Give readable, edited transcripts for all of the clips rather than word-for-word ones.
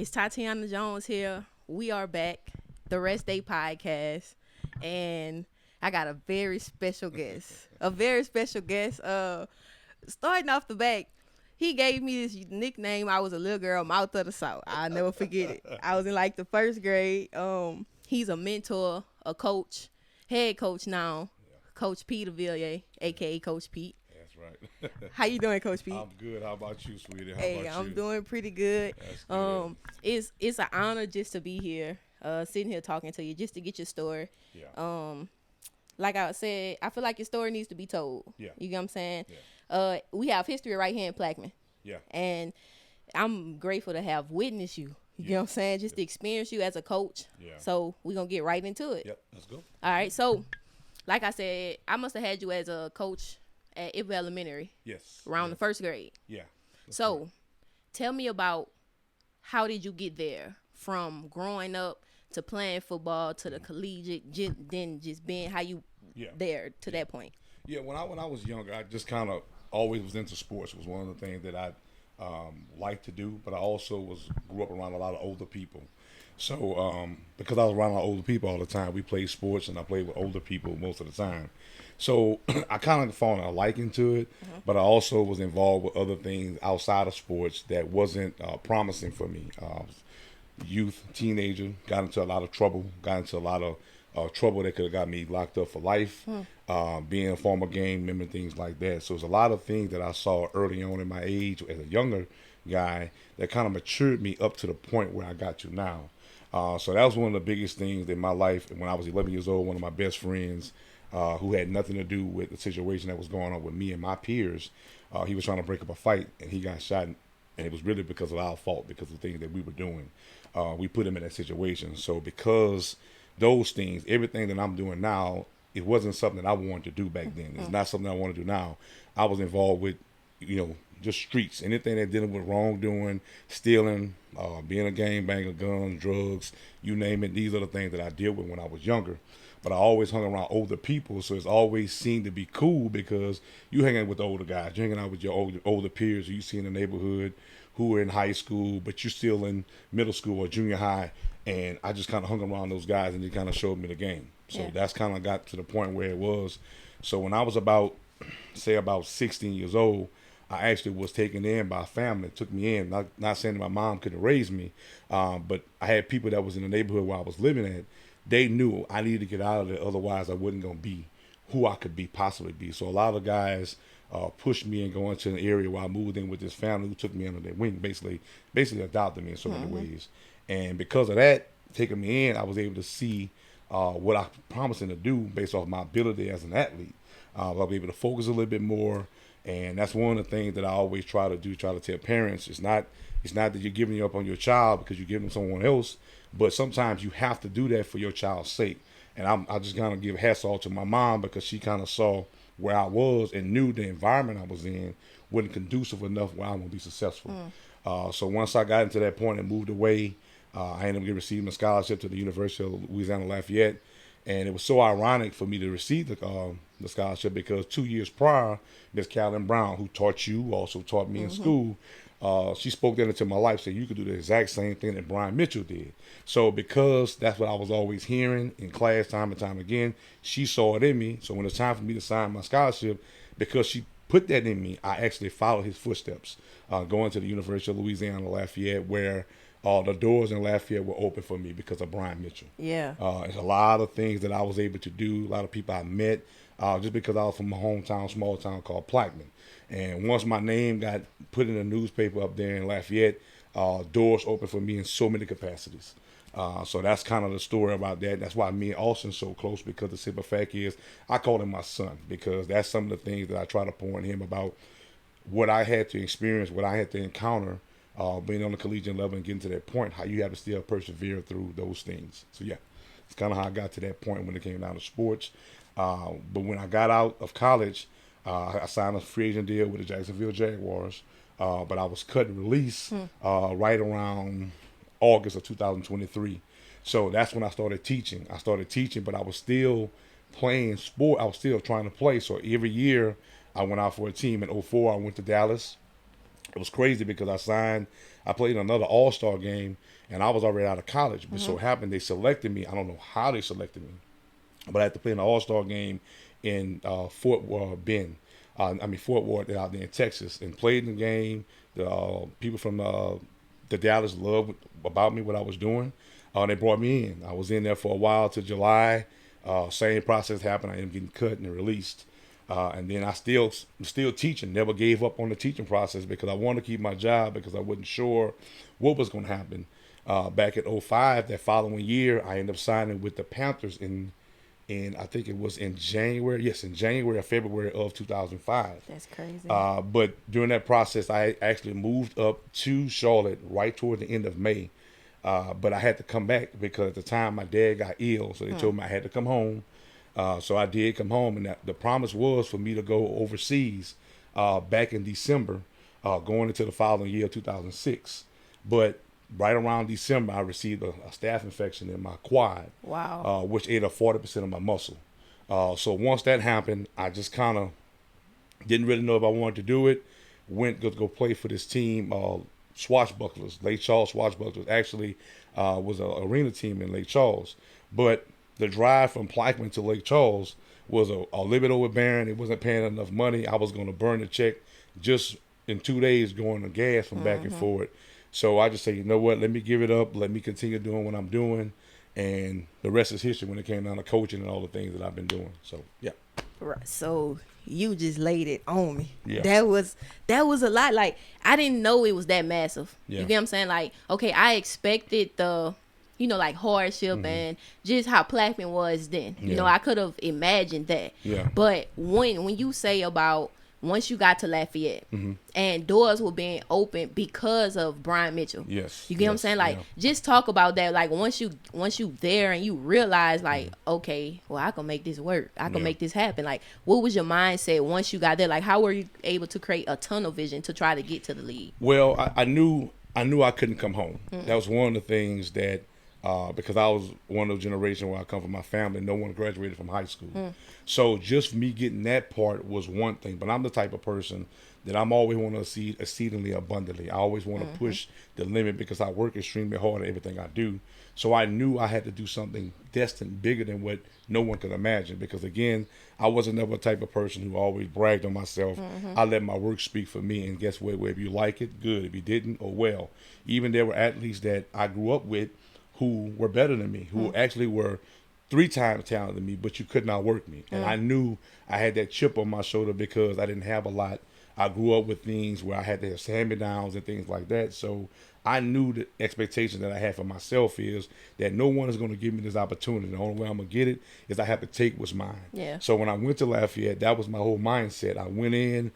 It's Tatiana Jones here. We are back, the Rest Day podcast, and I got a very special guest. A very special guest. Starting off the back, he gave me this nickname. I was a little girl, mouth of the south. I'll never forget it. I was in like the first grade. He's a mentor, a coach, head coach now, Coach Pete Avilier, aka Coach Pete. That's right. How you doing, Coach Pete? I'm good. How about you, sweetie? How Hey, about I'm you? doing pretty good. That's good. It's an honor just to be here, sitting here talking to you, just to get your story. Yeah. Like I said, I feel like your story needs to be told. Yeah. You get what I'm saying? Yeah. We have history right here in Plaquemine, Yeah. and I'm grateful to have witnessed you. You get what I'm saying? Just to experience you as a coach. Yeah. So we're gonna get right into it. Yep. Let's go. All right. So, like I said, I must have had you as a coach at Ep Elementary Yes. around the first grade. Yeah. So, tell me about how did you get there from growing up to playing football to the collegiate, then just being how you there to that point. Yeah. When I was younger, I just kind of always was into sports. It was one of the things that I liked to do, but I also grew up around a lot of older people. So because I was around a lot of older people all the time, we played sports, and I played with older people most of the time. So I kind of found a liking to it, but I also was involved with other things outside of sports that wasn't promising for me. Youth, teenager, got into a lot of trouble, got into a lot of trouble that could have got me locked up for life, being a former gang member, things like that. So there's a lot of things that I saw early on in my age as a younger guy that kind of matured me up to the point where I got to now. So that was one of the biggest things in my life. When I was 11 years old, one of my best friends who had nothing to do with the situation that was going on with me and my peers, he was trying to break up a fight, and he got shot, and it was really because of our fault, because of the things that we were doing. We put him in that situation. So because those things, everything that I'm doing now, it wasn't something that I wanted to do back then. It's not something I want to do now. I was involved with, just streets, anything that dealing with wrongdoing, stealing, being a gangbanger, guns, drugs, you name it. These are the things that I dealt with when I was younger. But I always hung around older people, so it's always seemed to be cool because you hanging with the older guys, you hanging out with your older peers who you see in the neighborhood who are in high school, but you're still in middle school or junior high. And I just kind of hung around those guys, and they kind of showed me the game. So that's kind of got to the point where it was. So when I was about 16 years old, I actually was taken in by a family. It took me in. Not saying that my mom couldn't raise me, but I had people that was in the neighborhood where I was living at. They knew I needed to get out of there, otherwise I wasn't going to be who I could possibly be. So a lot of guys pushed me and go into an area where I moved in with this family who took me under their wing, basically adopted me in so many ways. And because of that, taking me in, I was able to see what I promising to do based off my ability as an athlete. I was able to focus a little bit more, and that's one of the things that I always try to do. Try to tell parents, it's not that you're giving up on your child because you're giving someone else, but sometimes you have to do that for your child's sake. And I just kind of give hats off to my mom because she kind of saw where I was and knew the environment I was in wasn't conducive enough where I'm going to be successful. So once I got into that point and moved away, I ended up receiving a scholarship to the University of Louisiana Lafayette. And it was so ironic for me to receive the scholarship because 2 years prior, Miss Carolyn Brown, who taught you, also taught me in school, she spoke that into my life, said you could do the exact same thing that Brian Mitchell did. So because that's what I was always hearing in class time and time again, she saw it in me. So when it's time for me to sign my scholarship, because she put that in me, I actually followed his footsteps, going to the University of Louisiana Lafayette, where the doors in Lafayette were open for me because of Brian Mitchell. Yeah. There's a lot of things that I was able to do, a lot of people I met, just because I was from a hometown, small town called Plaquemine. And once my name got put in the newspaper up there in Lafayette, doors opened for me in so many capacities. So that's kind of the story about that. That's why me and Austin so close, because the simple fact is I call him my son, because that's some of the things that I try to point him about what I had to experience, what I had to encounter, being on the collegiate level and getting to that point, how you have to still persevere through those things. So yeah, it's kind of how I got to that point when it came down to sports. But when I got out of college, I signed a free agent deal with the Jacksonville Jaguars, but I was cut and released right around August of 2023. So that's when I started teaching. But I was still playing sport. I was still trying to play. So every year I went out for a team. In '04, I went to Dallas. It was crazy because I played in another All-Star game, and I was already out of college. But so happened they selected me. I don't know how they selected me, but I had to play in an All-Star game in Fort Bend. Fort Worth out there in Texas, and played in the game. The people from the Dallas loved about me, what I was doing. They brought me in. I was in there for a while till July. Same process happened. I ended up getting cut and released. And then I still teaching. Never gave up on the teaching process because I wanted to keep my job because I wasn't sure what was going to happen. Back in '05, that following year, I ended up signing with the Panthers in I think it was in January. Yes, in January or February of 2005. That's crazy. But during that process, I actually moved up to Charlotte right toward the end of May. But I had to come back because at the time my dad got ill, so they told me I had to come home. So I did come home, and the promise was for me to go overseas back in December, going into the following year, 2006. But right around December, I received a staph infection in my quad, Wow. which ate up 40% of my muscle. So once that happened, I just kind of didn't really know if I wanted to do it. Went to go play for this team, Swashbucklers, Lake Charles Swashbucklers. Actually, was an arena team in Lake Charles. But the drive from Plaquemine to Lake Charles was a little bit overbearing. It wasn't paying enough money. I was going to burn the check just in 2 days going to gas from back and forth. So I just say, you know what, let me give it up. Let me continue doing what I'm doing. And the rest is history when it came down to coaching and all the things that I've been doing. So, yeah. Right. So you just laid it on me. Yeah. That was a lot. Like, I didn't know it was that massive. Yeah. You get what I'm saying? Like, okay, I expected the, like hardship and just how Plaquemine was then. You know, I could have imagined that. Yeah. But when you say about once you got to Lafayette and doors were being opened because of Brian Mitchell. Yes. You get what I'm saying? Like, just talk about that. Like, once you there and you realize, like, okay, well, I can make this work. I can make this happen. Like, what was your mindset once you got there? Like, how were you able to create a tunnel vision to try to get to the league? Well, I knew I couldn't come home. That was one of the things that because I was one of the generation where I come from, my family, no one graduated from high school. So just me getting that part was one thing. But I'm the type of person that I'm always want to see exceedingly abundantly. I always want to push the limit because I work extremely hard at everything I do. So I knew I had to do something destined bigger than what no one could imagine. Because again, I wasn't never a type of person who always bragged on myself. I let my work speak for me. And guess what? If you like it, good. If you didn't, oh well. Even there were athletes that I grew up with who were better than me, who actually were 3 times talented than me, but you could not work me. And I knew I had that chip on my shoulder because I didn't have a lot. I grew up with things where I had to have hand-me-downs and things like that. So I knew the expectation that I had for myself is that no one is going to give me this opportunity. The only way I'm going to get it is I have to take what's mine. Yeah. So when I went to Lafayette, that was my whole mindset. I went in,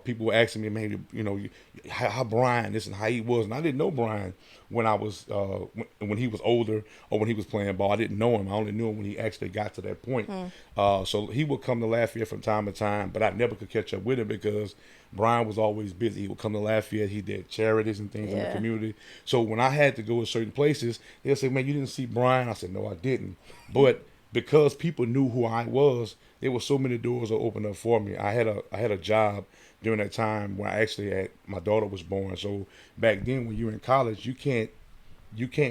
people were asking me, man, how Brian, this and how he was. And I didn't know Brian when I was, when he was older or when he was playing ball. I didn't know him. I only knew him when he actually got to that point. So he would come to Lafayette from time to time, but I never could catch up with him because Brian was always busy. He would come to Lafayette. He did charities and things in the community. So when I had to go to certain places, they'll say, man, you didn't see Brian? I said, no, I didn't. But because people knew who I was, there were so many doors that opened up for me. I had a job during that time when I actually had, my daughter was born. So back then when you're in college, you can't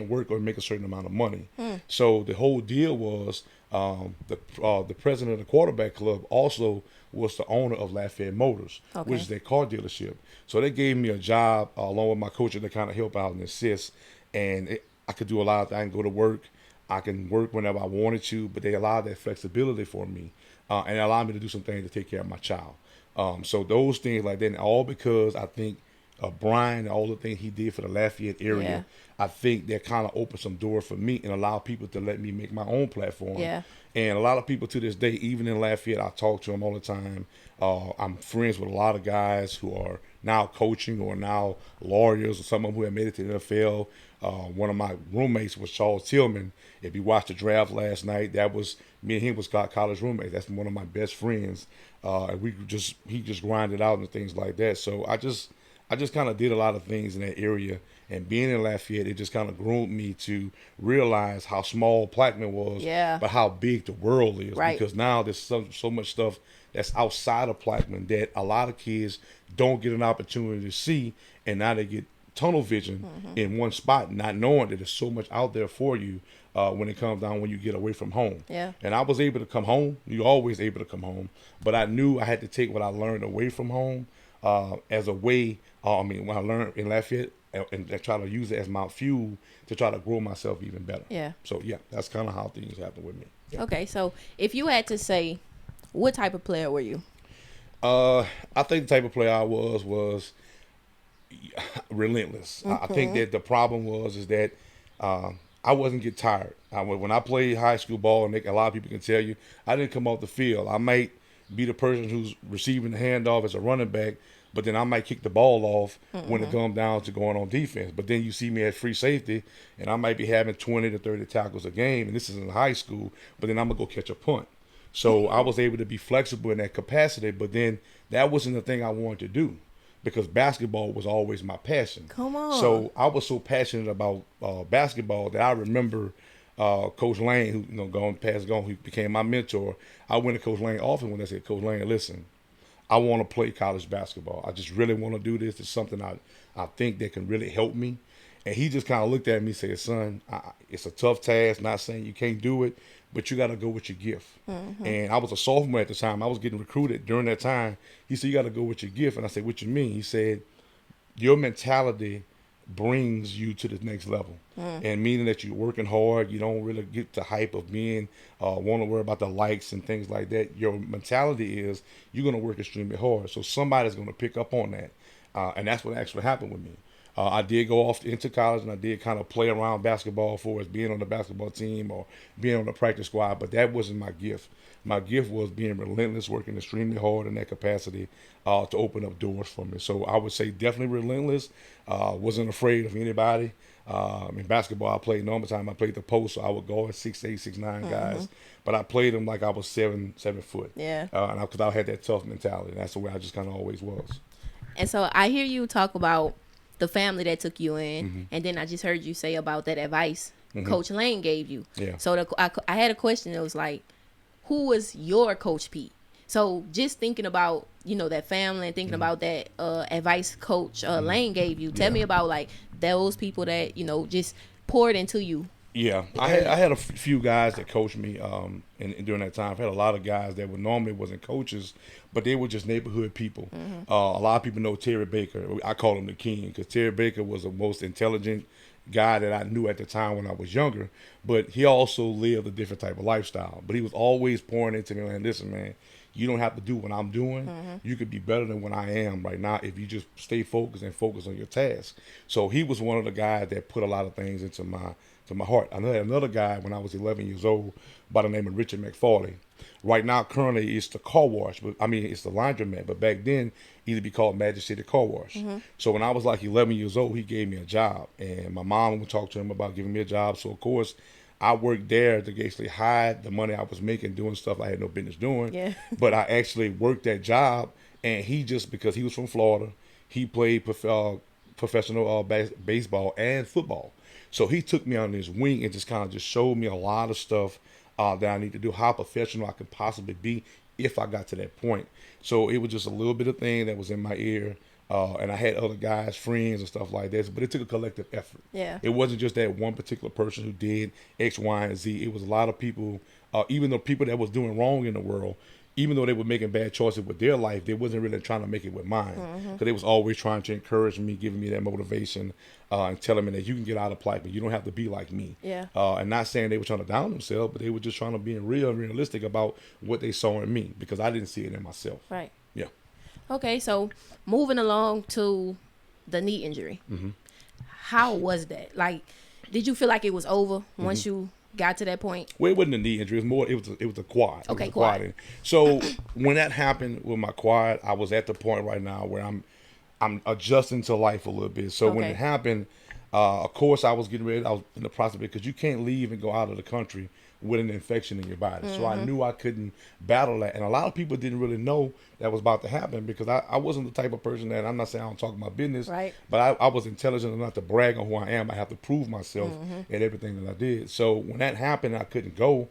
work or make a certain amount of money. So the whole deal was the president of the quarterback club also was the owner of Lafayette Motors, which is their car dealership. So they gave me a job along with my coach to kind of help out and assist. And I could do a lot of things. I can go to work. I can work whenever I wanted to, but they allowed that flexibility for me and allowed me to do some things to take care of my child. So those things like that, and all because I think Brian, all the things he did for the Lafayette area, I think that kind of opened some doors for me and allowed people to let me make my own platform. Yeah. And a lot of people to this day, even in Lafayette, I talk to them all the time. I'm friends with a lot of guys who are now coaching or now lawyers, or some of them who have made it to the NFL. One of my roommates was Charles Tillman. If you watched the draft last night, that was me and him was college roommates. That's one of my best friends. And he just grinded out and things like that. So I just kind of did a lot of things in that area And being in Lafayette, it just kind of groomed me to realize how small Plaquemine was, Yeah. but how big the world is. Right. Because now there's so much stuff that's outside of Plaquemine that a lot of kids don't get an opportunity to see, and now they get tunnel vision in one spot, not knowing that there's so much out there for you when it comes down when you get away from home. Yeah. And I was able to come home. You're always able to come home, but I knew I had to take what I learned away from home as a way. When I learned in Lafayette, and try to use it as my fuel to try to grow myself even better. Yeah. So yeah, that's kind of how things happen with me. Yeah. Okay, so if you had to say, what type of player were you? I think the type of player I was relentless. I think that the problem is that I wasn't get tired. When I played high school ball, and a lot of people can tell you, I didn't come off the field. I might be the person who's receiving the handoff as a running back, but then I might kick the ball off when it comes down to going on defense. But then you see me at free safety, and I might be having 20 to 30 tackles a game, and this is in high school, but then I'm going to go catch a punt. So I was able to be flexible in that capacity, but then that wasn't the thing I wanted to do because basketball was always my passion. Come on. So I was so passionate about basketball that I remember Coach Lane, who gone, who became my mentor. I went to Coach Lane often when I said, Coach Lane, listen, I want to play college basketball. I just really want to do this. It's something I think that can really help me. And he just kind of looked at me and said, son, it's a tough task. Not saying you can't do it, but you got to go with your gift. And I was a sophomore at the time. I was getting recruited during that time. He said, you got to go with your gift. And I said, what you mean? He said, your mentality brings you to the next level. And meaning that you're working hard, you don't really get the hype of being, want to worry about the likes and things like that. Your mentality is you're going to work extremely hard. So somebody's going to pick up on that. And that's what actually happened with me. I did go off into college, and I did kind of play around basketball for us, being on the basketball team or being on the practice squad, but that wasn't my gift. My gift was being relentless, working extremely hard in that capacity to open up doors for me. So I would say definitely relentless. Wasn't afraid of anybody. In basketball, I played normal time. I played the post, so I would guard 6'8", 6'9" guys, but I played them like I was 7 foot. Yeah. Because I had that tough mentality. That's the way I just kind of always was. And so I hear you talk about the family that took you in, and then I just heard you say about that advice Coach Lane gave you. Yeah. So I had a question that was like, who was your Coach Pete? So just thinking about, that family and thinking about that advice Coach Lane gave you, tell me about like those people that, just poured into you. Yeah, I had a few guys that coached me and during that time. I had a lot of guys that normally wasn't coaches, but they were just neighborhood people. A lot of people know Terry Baker. I call him the king because Terry Baker was the most intelligent guy that I knew at the time when I was younger, but he also lived a different type of lifestyle. But he was always pouring into me, and listen, man, you don't have to do what I'm doing. You could be better than what I am right now if you just stay focused and focus on your task. So he was one of the guys that put a lot of things into my heart. I had another guy when I was 11 years old by the name of Richard McFarley. Right now, currently, it's the car wash. It's the laundromat. But back then, it used to be called Magic City Car Wash. So when I was like 11 years old, he gave me a job. And my mom would talk to him about giving me a job. So, of course, I worked there to basically hide the money I was making doing stuff I had no business doing. Yeah. But I actually worked that job. And he just, because he was from Florida, he played professional baseball and football. So he took me on his wing and just kind of just showed me a lot of stuff that I need to do, how professional I could possibly be if I got to that point. So it was just a little bit of thing that was in my ear. And I had other guys, friends and stuff like this, but it took a collective effort. Yeah. It wasn't just that one particular person who did X, Y, and Z. It was a lot of people, even though people that was doing wrong in the world, even though they were making bad choices with their life, they wasn't really trying to make it with mine. Because they was always trying to encourage me, giving me that motivation, and telling me that you can get out of Plaquemine. You don't have to be like me. Yeah. And not saying they were trying to down themselves, but they were just trying to be real and realistic about what they saw in me because I didn't see it in myself. Right. Yeah. Okay, so moving along to the knee injury. How was that? Like, did you feel like it was over once you got to that point? Well, it wasn't a knee injury. It was more. It was a quad. Okay, it was a quad. injury. So when that happened with my quad, I was at the point right now where I'm adjusting to life a little bit. So when Okay. it happened, Of course, I was getting ready. I was in the process because you can't leave and go out of the country with an infection in your body. So I knew I couldn't battle that. And a lot of people didn't really know that was about to happen because I wasn't the type of person that, I'm not saying I don't talk my business, Right. but I was intelligent enough to brag on who I am. I have to prove myself at everything that I did. So when that happened, I couldn't go.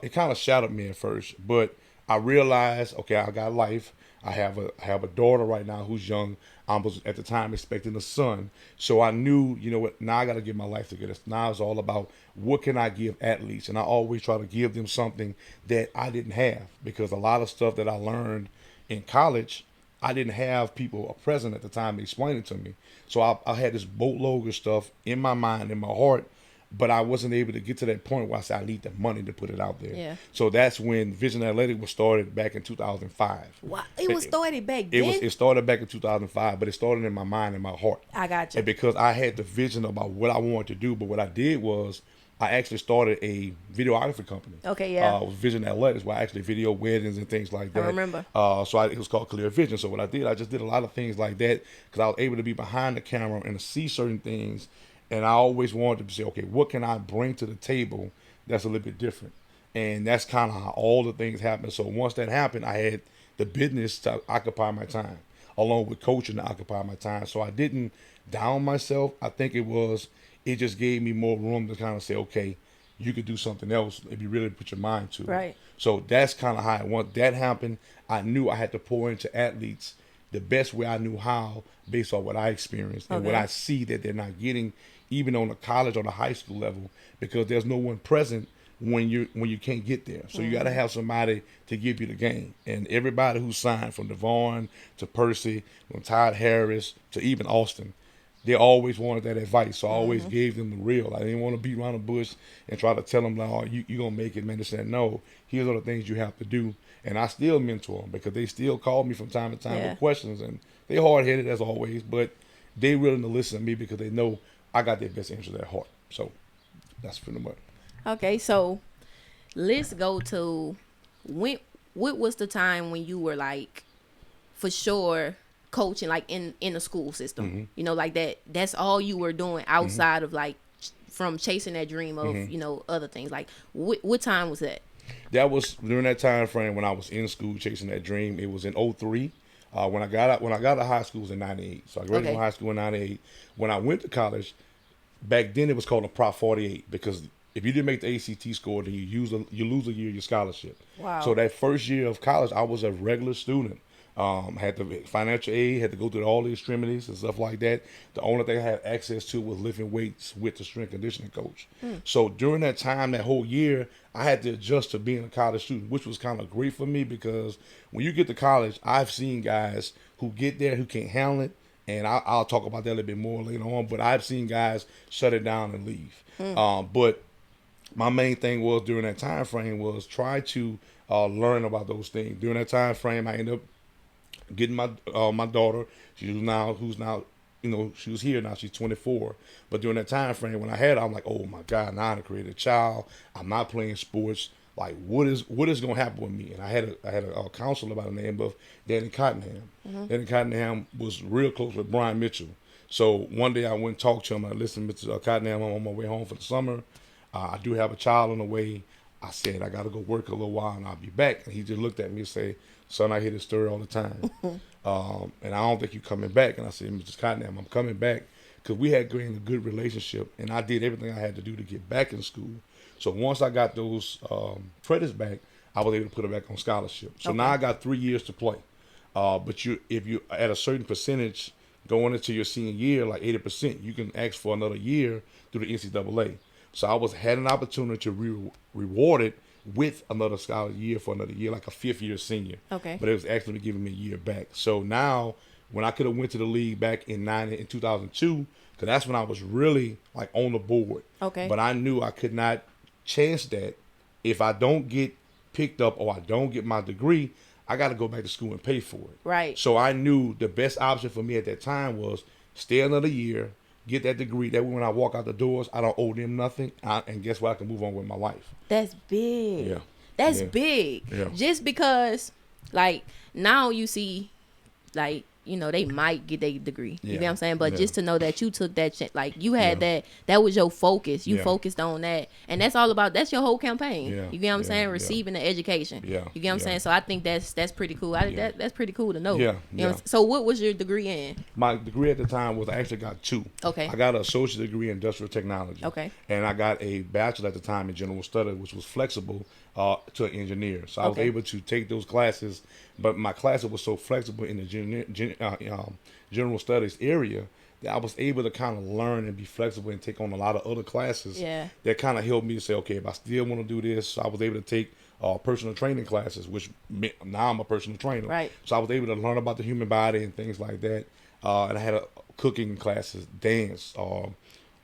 It kind of shattered me at first, but I realized, okay, I got life. I have a daughter right now who's young. I was at the time expecting a son, so I knew, you know what, now I got to get my life together. Now it's all about what can I give athletes, and I always try to give them something that I didn't have because a lot of stuff that I learned in college, I didn't have people present at the time to explain it to me. So I had this boatload of stuff in my mind, in my heart, but I wasn't able to get to that point where I said I need the money to put it out there. Yeah. So that's when Vision Athletic was started back in 2005. Wow. It was started back then? It started back in 2005, but it started in my mind and my heart. I got you. And because I had the vision about what I wanted to do, but what I did was I actually started a videography company. Okay, yeah. It was Vision Athletics, where I actually video weddings and things like that. I remember. It was called Clear Vision. So what I did, I just did a lot of things like that because I was able to be behind the camera and to see certain things. And I always wanted to say, okay, what can I bring to the table that's a little bit different? And that's kind of how all the things happened. So once that happened, I had the business to occupy my time, along with coaching to occupy my time. So I didn't down myself. I think it just gave me more room to kind of say, okay, you could do something else if you really put your mind to it. Right. So that's kind of how once that happened, I knew I had to pour into athletes the best way I knew how based on what I experienced and what I see that they're not getting even on the college or the high school level because there's no one present when you can't get there. So you got to have somebody to give you the game. And everybody who signed from Devon to Percy, from Todd Harris to even Austin, they always wanted that advice. So I always gave them the real. I didn't want to beat around the bush and try to tell them, like, oh, you're going to make it, man. They said, no, here's all the things you have to do. And I still mentor them because they still call me from time to time with questions. And they're hard-headed as always, but they willing to listen to me because they know I got their best interest at heart. So that's pretty much. Okay, so let's go to what was the time when you were like for sure coaching like in the school system? You know, like that's all you were doing outside of like from chasing that dream of, you know, other things. Like what time was that? That was during that time frame when I was in school chasing that dream. It was in 03. When I got out of high school was in 98. So I graduated from high school in 98. When I went to college, back then it was called a Prop 48 because if you didn't make the ACT score, then you lose a year of your scholarship. Wow. So that first year of college, I was a regular student. Had the financial aid, had to go through all the extremities and stuff like that. The only thing I had access to was lifting weights with the strength conditioning coach. So during that time, that whole year, I had to adjust to being a college student, which was kind of great for me because when you get to college, I've seen guys who get there who can't handle it. And I'll talk about that a little bit more later on. But I've seen guys shut it down and leave. But my main thing was during that time frame was try to learn about those things. During that time frame, I ended up getting my daughter. Who's now, you know, she was here now. She's 24. But during that time frame when I had her, I'm like, oh my God, now I created a child. I'm not playing sports. Like, what is going to happen with me? And I had a counselor by the name of Danny Cottenham. Danny Cottenham was real close with Brian Mitchell. So one day I went and talked to him. I listened to Mr. Cottenham. I'm on my way home for the summer. I do have a child on the way. I said, I got to go work a little while and I'll be back. And he just looked at me and said, son, I hear this story all the time. And I don't think you're coming back. And I said, Mr. Cottenham, I'm coming back because we had gained a good relationship. And I did everything I had to do to get back in school. So once I got those credits back, I was able to put it back on scholarship. So now I got 3 years to play. But if you at a certain percentage going into your senior year, like 80%, you can ask for another year through the NCAA. So I had an opportunity to be rewarded with another scholarship year for another year, like a fifth-year senior. Okay. But it was actually giving me a year back. So now, when I could have went to the league back in 2002, because that's when I was really like on the board. Okay. But I knew I could not chance that if I don't get picked up or I don't get my degree, I got to go back to school and pay for it. Right. So I knew the best option for me at that time was stay another year, get that degree. That way when I walk out the doors, I don't owe them nothing. And guess what? I can move on with my life. That's big. Yeah. That's big. Yeah. Just because, like, now you see, like, they might get their degree. You get what I'm saying? But Yeah. just to know that you took that like you had that was your focus. You Yeah. focused on that, and that's all about. That's your whole campaign. Yeah. You get what I'm Yeah. saying? Yeah. Receiving the education. Yeah. You get what I'm Yeah. saying? So I think that's pretty cool. That's pretty cool to know. Yeah. You know, so what was your degree in? My degree at the time was I actually got 2. Okay. I got an associate degree in industrial technology. Okay. And I got a bachelor at the time in general studies, which was flexible to an engineer. So I was Okay. able to take those classes, but my classes were so flexible in the general studies area that I was able to kind of learn and be flexible and take on a lot of other classes that kind of helped me to say, okay, if I still want to do this, I was able to take personal training classes, which now I'm a personal trainer. Right. So I was able to learn about the human body and things like that. And I had cooking classes, dance,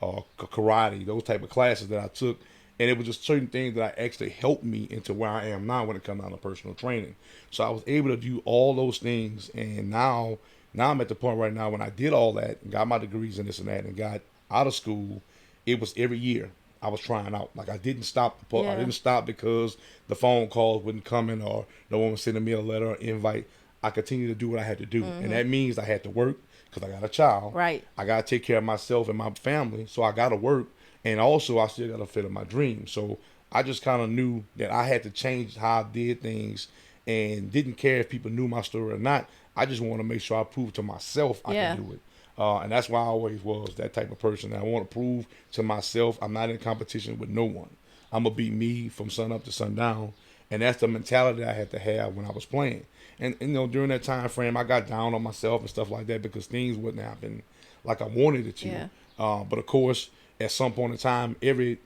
karate, those type of classes that I took. And it was just certain things that actually helped me into where I am now when it comes down to personal training. So I was able to do all those things. And now I'm at the point right now when I did all that and got my degrees and this and that and got out of school, it was every year I was trying out. Like I didn't stop. I didn't stop because the phone calls wasn't coming or no one was sending me a letter or invite. I continued to do what I had to do. And that means I had to work because I got a child. Right. I got to take care of myself and my family. So I got to work. And also, I still got to fulfill my dream. So I just kind of knew that I had to change how I did things and didn't care if people knew my story or not. I just want to make sure I prove to myself I can do it. And that's why I always was that type of person. I want to prove to myself I'm not in competition with no one. I'm going to be me from sun up to sundown. And that's the mentality I had to have when I was playing. And during that time frame, I got down on myself and stuff like that because things wouldn't happen like I wanted it to. Yeah. But of course, at some point in time, every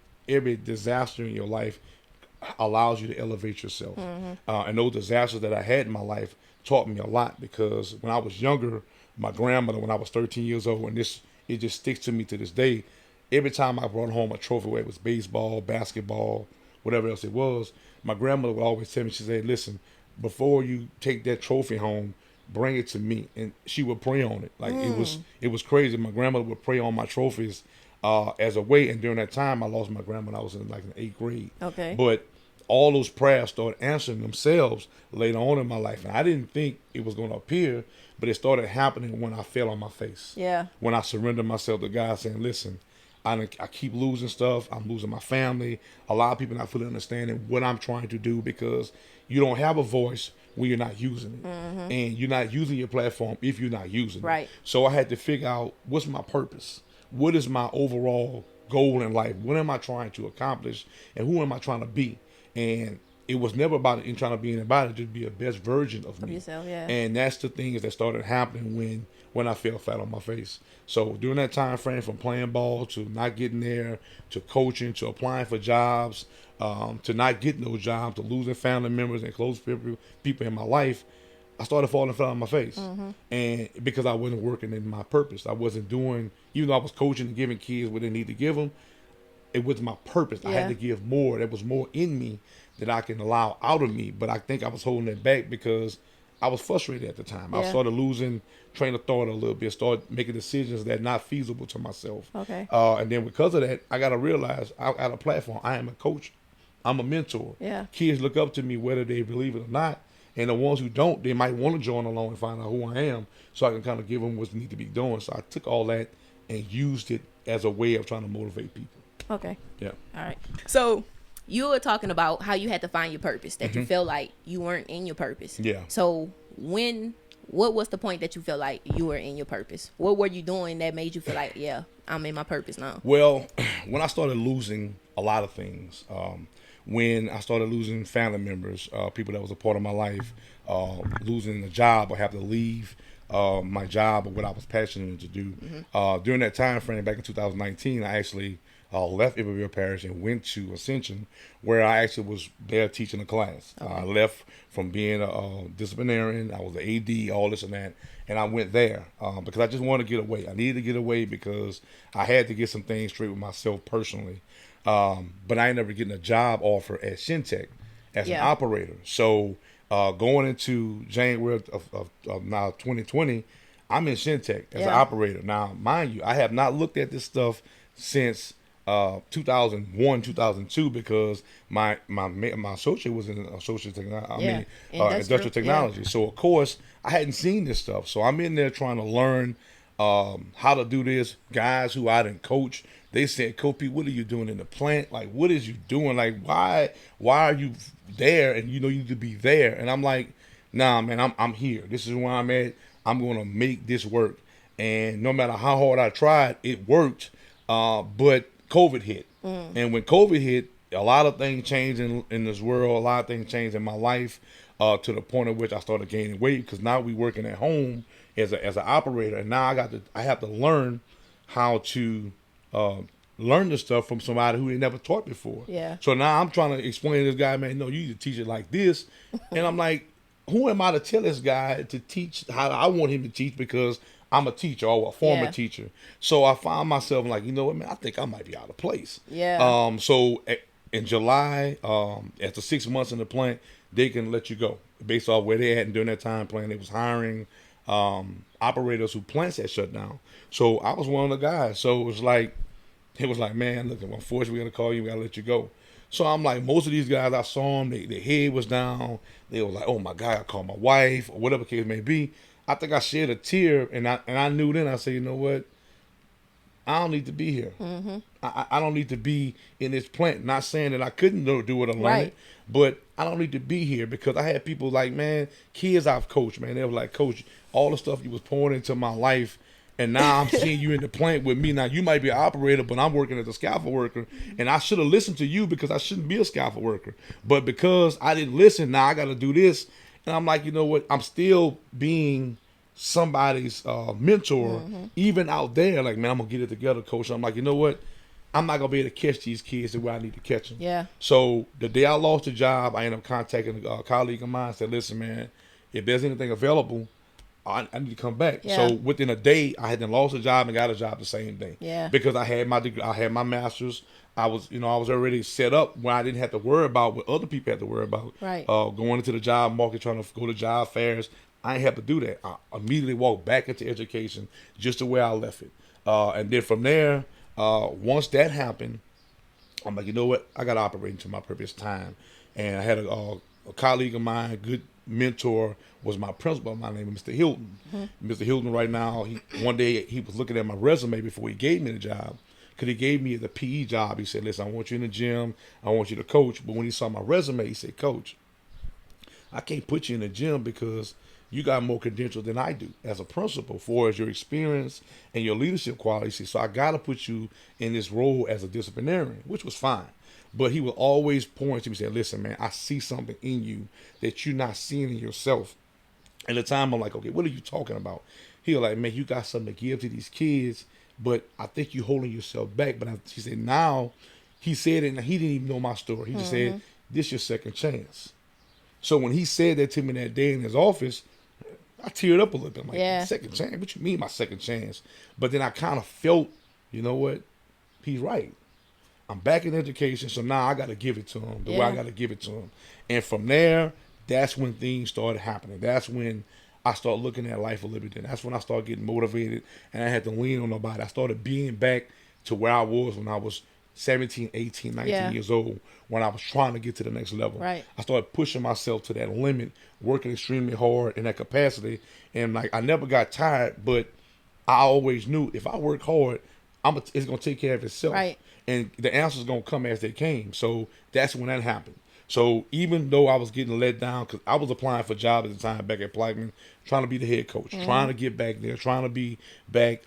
disaster in your life allows you to elevate yourself. And those disasters that I had in my life taught me a lot because when I was younger, my grandmother, when I was 13 years old, and it just sticks to me to this day, every time I brought home a trophy, whether it was baseball, basketball, whatever else it was, my grandmother would always tell me, she said, listen, before you take that trophy home, bring it to me. And she would pray on it. Like it was crazy. My grandmother would pray on my trophies as a way. And during that time, I lost my grandma when I was in like the 8th grade. Okay. But all those prayers started answering themselves later on in my life. And I didn't think it was going to appear, but it started happening when I fell on my face. Yeah. When I surrendered myself to God saying, listen, I keep losing stuff. I'm losing my family. A lot of people not fully understanding what I'm trying to do because you don't have a voice when you're not using it. And you're not using your platform if you're not using Right. it. So I had to figure out what's my purpose? What is my overall goal in life? What am I trying to accomplish? And who am I trying to be? And it was never about it trying to be anybody, just be a best version of me. Yourself, yeah. And that's the things that started happening when I fell flat on my face. So during that time frame, from playing ball to not getting there, to coaching, to applying for jobs, to not getting those jobs, to losing family members and close people in my life, I started falling flat on my face. And because I wasn't working in my purpose, I wasn't doing, even though I was coaching and giving kids what they need to give them, it was my purpose. I had to give more. There was more in me that I can allow out of me. But I think I was holding it back because I was frustrated at the time. I started losing train of thought a little bit, started making decisions that are not feasible to myself. Okay. And then because of that, I got to realize I got a platform. I am a coach. I'm a mentor. Yeah. Kids look up to me whether they believe it or not. And the ones who don't, they might want to join along and find out who I am so I can kind of give them what need to be doing. So I took all that and used it as a way of trying to motivate people. Okay. Yeah. All right. So you were talking about how you had to find your purpose, that you felt like you weren't in your purpose. Yeah. So what was the point that you felt like you were in your purpose? What were you doing that made you feel like, yeah, I'm in my purpose now? Well, when I started losing a lot of things, when I started losing family members, people that was a part of my life, losing a job or have to leave my job or what I was passionate to do. During that time frame, back in 2019, I actually left Iberville Parish and went to Ascension, where I actually was there teaching a class. I left from being a disciplinarian. I was an AD, all this and that, and I went there because I just wanted to get away. I needed to get away because I had to get some things straight with myself personally. But I ended up getting a job offer at Shintech as an operator. So going into January of now 2020, I'm in Shintech as an operator. Now, mind you, I have not looked at this stuff since 2001, 2002, because my associate was in associate technology. Yeah. Industrial Yeah. technology. So of course I hadn't seen this stuff. So I'm in there trying to learn how to do this. Guys who I didn't coach, they said, "Coach P, what are you doing in the plant? Like, what is you doing? Like, why are you there? And you know you need to be there." And I'm like, "Nah, man, I'm here. This is where I'm at. I'm gonna make this work." And no matter how hard I tried, it worked. But COVID hit, and when COVID hit, a lot of things changed in this world. A lot of things changed in my life, to the point at which I started gaining weight, because now we working at home as an operator, and now I have to learn how to learn this stuff from somebody who ain't never taught before. Yeah. So now I'm trying to explain to this guy, man, no, you need to teach it like this, and I'm like, who am I to tell this guy to teach how I want him to teach, because I'm a teacher or a former Yeah. teacher. So I found myself like, you know what, man, I think I might be out of place. Yeah. So in July, after 6 months in the plant, they can let you go based off where they had during that time plan. They was hiring operators who plants had shut down. So I was one of the guys. So it was like, man, look, unfortunately, we're gonna call you. We gotta let you go. So I'm like, most of these guys I saw them, their head was down. They were like, oh my God, I called my wife or whatever case may be. I think I shed a tear, and I knew then. I said, you know what? I don't need to be here. Mm-hmm. I don't need to be in this plant. Not saying that I couldn't do it or learn Right. it, but I don't need to be here, because I had people like, man, kids I've coached, man. They were like, Coach, all the stuff you was pouring into my life, and now I'm seeing you in the plant with me. Now you might be an operator, but I'm working as a scaffold worker, and I should have listened to you, because I shouldn't be a scaffold worker. But because I didn't listen, now I got to do this. And I'm like, you know what? I'm still being somebody's mentor, even out there. Like, man, I'm gonna get it together, Coach. I'm like, you know what? I'm not gonna be able to catch these kids the way I need to catch them. Yeah. So the day I lost the job, I ended up contacting a colleague of mine. And said, listen, man, if there's anything available, I need to come back. Yeah. So within a day, I had then lost a job and got a job the same day. Yeah. Because I had my degree, I had my master's. I was already set up where I didn't have to worry about what other people had to worry about. Right. Going into the job market, trying to go to job fairs. I ain't have to do that. I immediately walked back into education just the way I left it. And then from there, once that happened, I'm like, you know what? I got to operate into my purpose time. And I had a colleague of mine, a good mentor, was my principal. My name is Mr. Hilton. Mm-hmm. Mr. Hilton right now, one day he was looking at my resume before he gave me the job. Because he gave me the PE job. He said, listen, I want you in the gym. I want you to coach. But when he saw my resume, he said, Coach, I can't put you in the gym because you got more credentials than I do as a principal, for as your experience and your leadership qualities. So I got to put you in this role as a disciplinarian, which was fine. But he would always point to me and say, listen, man, I see something in you that you're not seeing in yourself. At the time, I'm like, okay, what are you talking about? He was like, man, you got something to give to these kids, but I think you're holding yourself back. But he said, now, he said it, and he didn't even know my story. He just said, this is your second chance. So when he said that to me that day in his office, I teared up a little bit. I'm like, Yeah. second chance? What you mean my second chance? But then I kind of felt, you know what? He's right. I'm back in education, so now I got to give it to him the way I got to give it to him. And from there, that's when things started happening. That's when I started looking at life a little bit. That's when I started getting motivated, and I had to lean on nobody. I started being back to where I was when I was 17, 18, 19 years old, when I was trying to get to the next level. Right. I started pushing myself to that limit, working extremely hard in that capacity. And like, I never got tired, but I always knew if I work hard, it's going to take care of itself. Right. And the answers going to come as they came. So that's when that happened. So even though I was getting let down, because I was applying for jobs at the time back at Blackman, trying to be the head coach, trying to get back there, trying to be back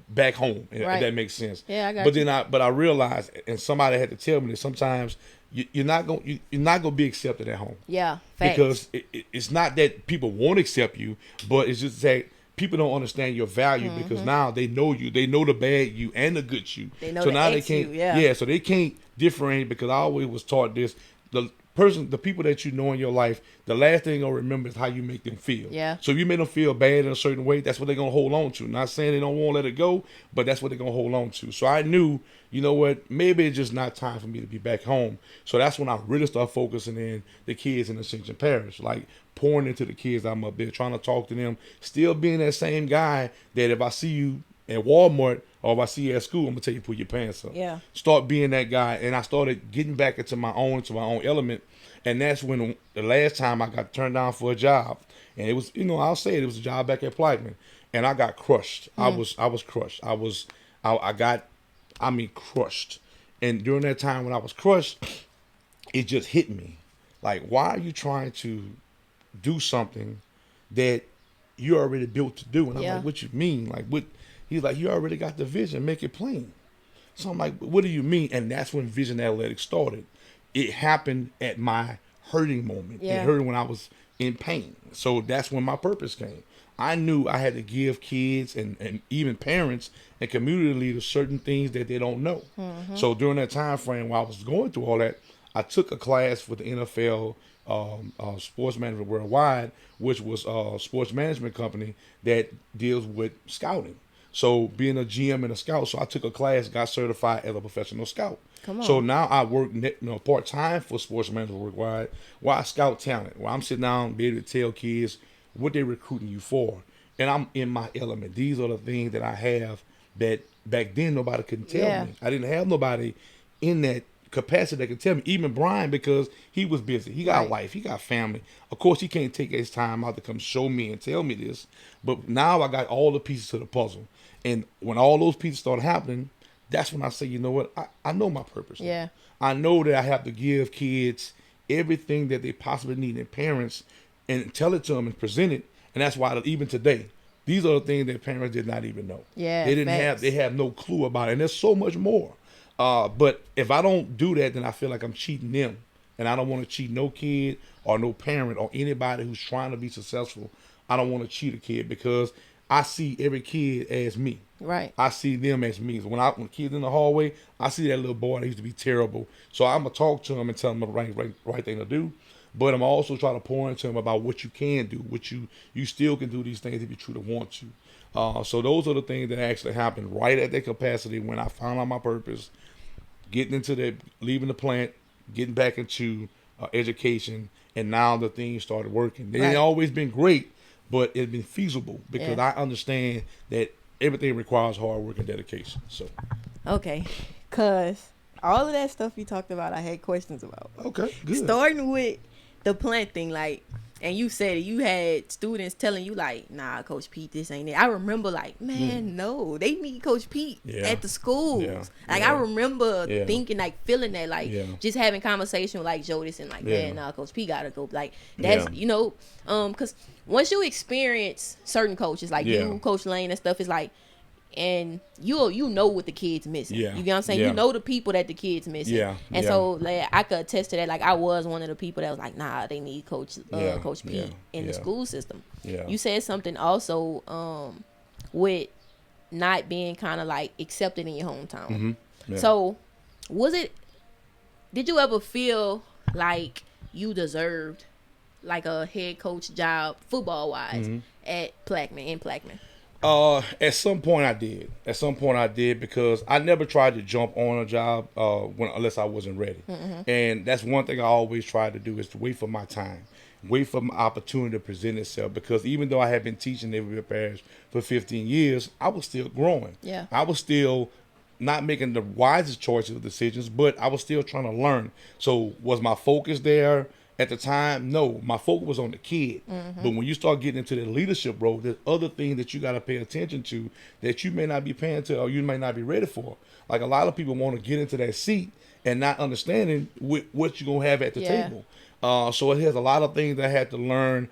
back home, if that makes sense. Yeah, I got you. But I realized, and somebody had to tell me that sometimes you're not gonna be accepted at home. Yeah, facts. Because it's not that people won't accept you, but it's just that people don't understand your value, because now they know you, they know the bad you and the good you. They know so the now ex they can't. you, So they can't differentiate, because I always was taught this: the people that you know in your life, the last thing they're gonna remember is how you make them feel. Yeah. So if you make them feel bad in a certain way, that's what they're gonna hold on to. Not saying they don't want to let it go, but that's what they're gonna hold on to. So I knew, you know what, maybe it's just not time for me to be back home. So that's when I really started focusing in the kids in Ascension Parish, like pouring into the kids. I'm up there trying to talk to them, still being that same guy that if I see you at Walmart or if I see you at school, I'm gonna tell you to put your pants up. Yeah. Start being that guy, and I started getting back into my own element, and that's when the last time I got turned down for a job, and it was, I'll say it was a job back at Plaquemine, and I got crushed. I was crushed. I got, crushed, and during that time when I was crushed, it just hit me, like, why are you trying to do something that you're already built to do? And I'm like, what you mean? Like, what? He's like, you already got the vision, make it plain. So I'm like, what do you mean? And that's when Vision Athletics started. It happened at my hurting moment. Yeah. It hurt when I was in pain. So that's when my purpose came. I knew I had to give kids and even parents and community leaders certain things that they don't know. Mm-hmm. So during that time frame while I was going through all that, I took a class with the NFL Sports Management Worldwide, which was a sports management company that deals with scouting. So being a GM and a scout, so I took a class, got certified as a professional scout. Come on. So now I work part-time for Sports Management Worldwide while I scout talent, while I'm sitting down, be able to tell kids what they're recruiting you for. And I'm in my element. These are the things that I have that back then nobody could tell me. I didn't have nobody in that capacity that could tell me. Even Brian, because he was busy. He got life. He got family. Of course, he can't take his time out to come show me and tell me this. But now I got all the pieces to the puzzle. And when all those pieces started happening, that's when I say, you know what? I know my purpose. Yeah. I know that I have to give kids everything that they possibly need, and parents, and tell it to them and present it. And that's why even today, these are the things that parents did not even know. Yeah. They didn't they have no clue about it. And there's so much more. But if I don't do that, then I feel like I'm cheating them. And I don't want to cheat no kid or no parent or anybody who's trying to be successful. I don't want to cheat a kid because I see every kid as me. Right. I see them as me. So when kids in the hallway, I see that little boy that used to be terrible. So I'm gonna talk to him and tell him the right thing to do. But I'm also trying to pour into him about what you can do, what you still can do these things if you truly want to. So those are the things that actually happened right at that capacity when I found out my purpose, getting into leaving the plant, getting back into education, and now the things started working. They ain't always been great, but it's been feasible because I understand that everything requires hard work and dedication. So, okay, cause all of that stuff you talked about, I had questions about. Okay, good. Starting with the plant thing, like, and you said you had students telling you like, nah, Coach Pete, this ain't it. I remember like, man, no, they need Coach Pete at the schools. Like I remember thinking, like, feeling that, like, just having conversation with like Jodis and like, man, nah, Coach Pete gotta go. Like that's cause once you experience certain coaches, like you, Coach Lane and stuff, is like, and you know what the kids missing. You get what I'm saying? You know the people that the kids missing. And so like I could attest to that. Like I was one of the people that was like, nah, they need Coach Pete in the school system. You said something also with not being kind of like accepted in your hometown. So did you ever feel like you deserved like a head coach job football wise at Plaquemine? At some point I did. Because I never tried to jump on a job unless I wasn't ready. And that's one thing I always try to do is to wait for my time. Wait for my opportunity to present itself. Because even though I had been teaching Naperville Parish for 15 years, I was still growing. I was still not making the wisest choices or decisions, but I was still trying to learn. So was my focus there at the time? No, my focus was on the kid. But when you start getting into the leadership role, there's other things that you got to pay attention to that you may not be paying to or you may not be ready for. Like a lot of people want to get into that seat and not understanding what you're going to have at the table. So it has a lot of things that I had to learn,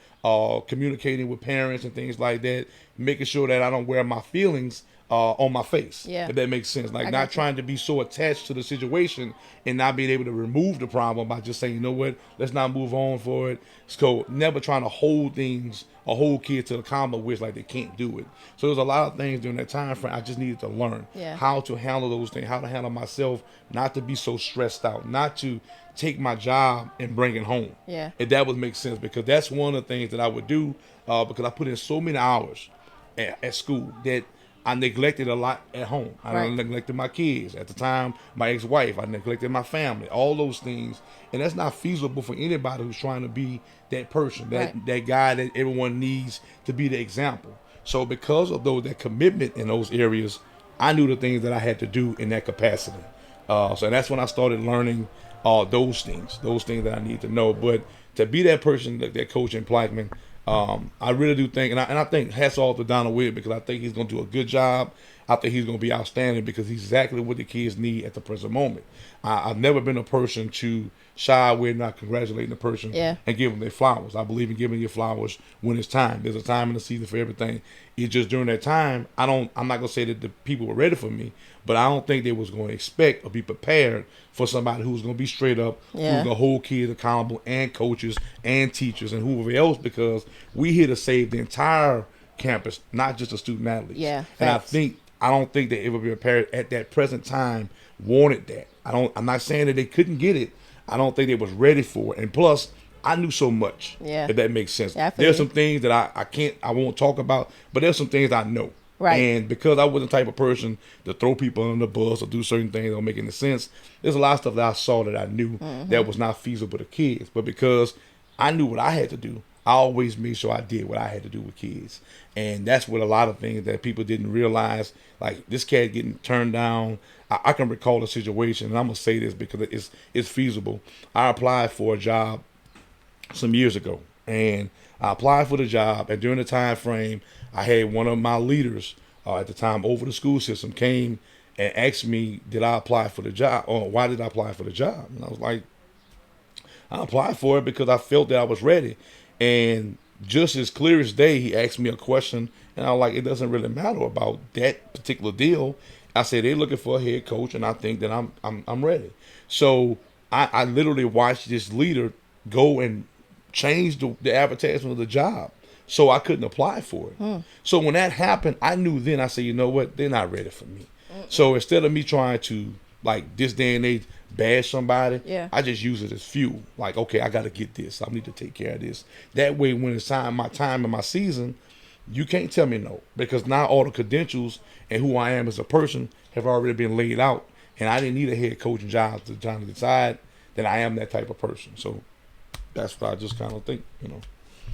communicating with parents and things like that, making sure that I don't wear my feelings on my face, if that makes sense. Like not trying to be so attached to the situation and not being able to remove the problem by just saying, you know what, let's not move on for it. So never trying to hold things or hold kids to the common wish like they can't do it. So there's a lot of things during that time frame I just needed to learn how to handle those things, how to handle myself, not to be so stressed out, not to take my job and bring it home. If that would make sense, because that's one of the things that I would do because I put in so many hours at school that I neglected a lot at home. I neglected my kids. At the time, my ex-wife, I neglected my family, all those things. And that's not feasible for anybody who's trying to be that person, that guy that everyone needs to be the example. So because of that commitment in those areas, I knew the things that I had to do in that capacity. So that's when I started learning those things that I need to know. But to be that person, that coach in Blackman, I really do think, and I think hats off to Donald Weir, because I think he's going to do a good job. I think he's going to be outstanding because he's exactly what the kids need at the present moment. I've never been a person to shy away, not congratulating the person and give them their flowers. I believe in giving your flowers when it's time. There's a time in the season for everything. It's just during that time, I'm not gonna say that the people were ready for me, but I don't think they was gonna expect or be prepared for somebody who was gonna be straight up, who's gonna hold kids accountable, and coaches and teachers and whoever else, because we here to save the entire campus, not just the student athletes. Yeah, and I don't think they ever be prepared at that present time wanted that. I'm not saying that they couldn't get it. I don't think they was ready for it. And plus, I knew so much. Yeah. If that makes sense. Definitely. There's some things that I won't talk about, but there's some things I know. Right. And because I wasn't the type of person to throw people under the bus or do certain things that don't make any sense, there's a lot of stuff that I saw that I knew that was not feasible to kids. But because I knew what I had to do, I always made sure I did what I had to do with kids. And that's what a lot of things that people didn't realize, like this cat getting turned down. I can recall a situation, and I'm going to say this because it's feasible. I applied for a job some years ago, and I applied for the job, and during the time frame, I had one of my leaders at the time over the school system came and asked me, did I apply for the job, or why did I apply for the job? And I was like, I applied for it because I felt that I was ready. And just as clear as day, he asked me a question, and I was like, it doesn't really matter about that particular deal. I said, they're looking for a head coach, and I think that I'm ready. So I literally watched this leader go and change the advertisement of the job, so I couldn't apply for it. So when that happened, I knew then. I said, you know what? They're not ready for me. So instead of me trying to, like this day and age, bash somebody, I just use it as fuel. Like, okay, I got to get this. I need to take care of this. That way, when it's my time and my season, you can't tell me no, because now all the credentials and who I am as a person have already been laid out, and I didn't need a head coaching job to try to decide that I am that type of person. So that's what I just kind of think,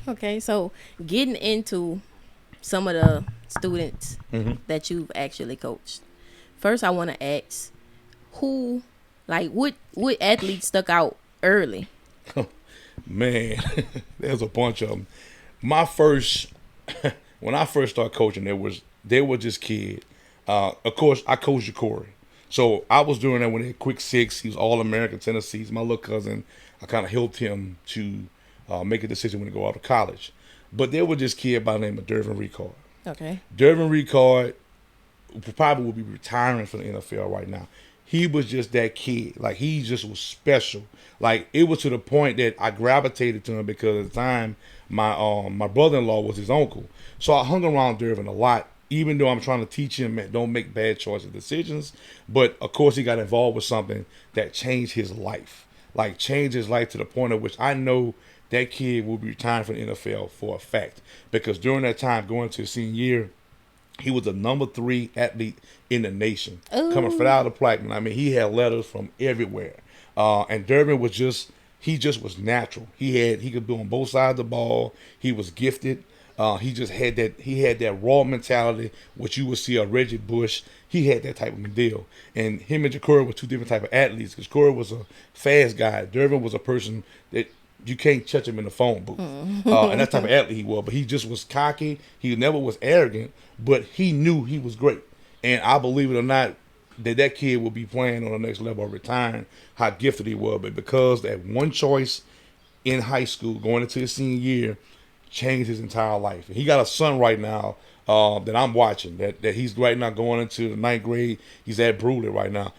Okay, so getting into some of the students that you've actually coached. First, I want to ask, what athletes stuck out early? Man, there's a bunch of them. When I first started coaching, they were just kids. Of course, I coached Corey. So I was doing that when he had quick six. He was All-American Tennessee. He's my little cousin. I kind of helped him to make a decision when to go out of college. But there was this kid by the name of Dervin Ricard. Okay. Dervin Ricard probably would be retiring from the NFL right now. He was just that kid. Like, he just was special. Like, it was to the point that I gravitated to him because at the time, my brother-in-law was his uncle. So I hung around Dervin a lot, even though I'm trying to teach him that don't make bad choices decisions. But, of course, he got involved with something that changed his life. Like, changed his life to the point at which I know that kid will be retiring from the NFL for a fact. Because during that time, going to his senior year, he was the number 3 athlete in the nation. Ooh. Coming right out of Plaquemine. I mean, he had letters from everywhere. And Dervin was just was natural. He could do on both sides of the ball. He was gifted. He just had that raw mentality, which you would see a Reggie Bush. He had that type of deal. And him and Jacory were two different type of athletes. Because Corey was a fast guy. Dervin was a person that you can't touch him in the phone booth. And that type of athlete he was. But he just was cocky. He never was arrogant. But he knew he was great. And I believe it or not, that kid will be playing on the next level or retiring, how gifted he was. But because that one choice in high school, going into his senior year, changed his entire life. And he got a son right now that I'm watching, that he's right now going into the 9th grade. He's at Bruley right now.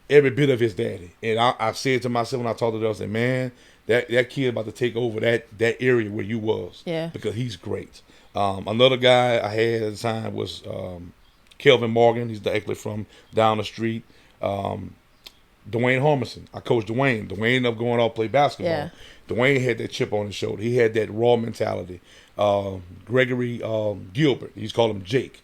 Every bit of his daddy. And I said to myself when I talked to them, I said, man, that kid about to take over that area where you was. Yeah. Because he's great. Another guy I had at the time was Kelvin Morgan. He's actually from down the street. Dwayne Harmison. I coached Dwayne. Dwayne ended up going off to play basketball. Yeah. Dwayne had that chip on his shoulder. He had that raw mentality. Gregory Gilbert. He's called him Jake.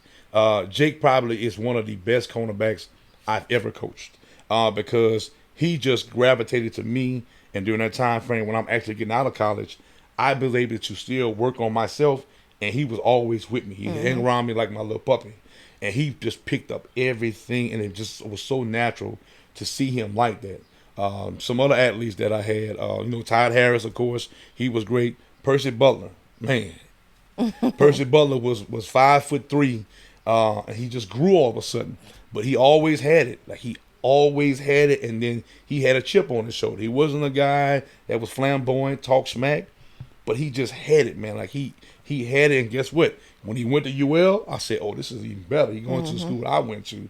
Jake probably is one of the best cornerbacks I've ever coached because he just gravitated to me. And during that time frame when I'm actually getting out of college, I was able to still work on myself and he was always with me. He hang around me like my little puppy, and he just picked up everything, and it just was so natural to see him like that. Some other athletes that I had, Todd Harris, of course, he was great. Percy Butler, man, Percy Butler was 5'3", and he just grew all of a sudden, but he always had it. Like he always had it, and then he had a chip on his shoulder. He wasn't a guy that was flamboyant, talk smack, but he just had it, man. Like he had it, and guess what? When he went to UL, I said, "Oh, this is even better." He going to the school I went to,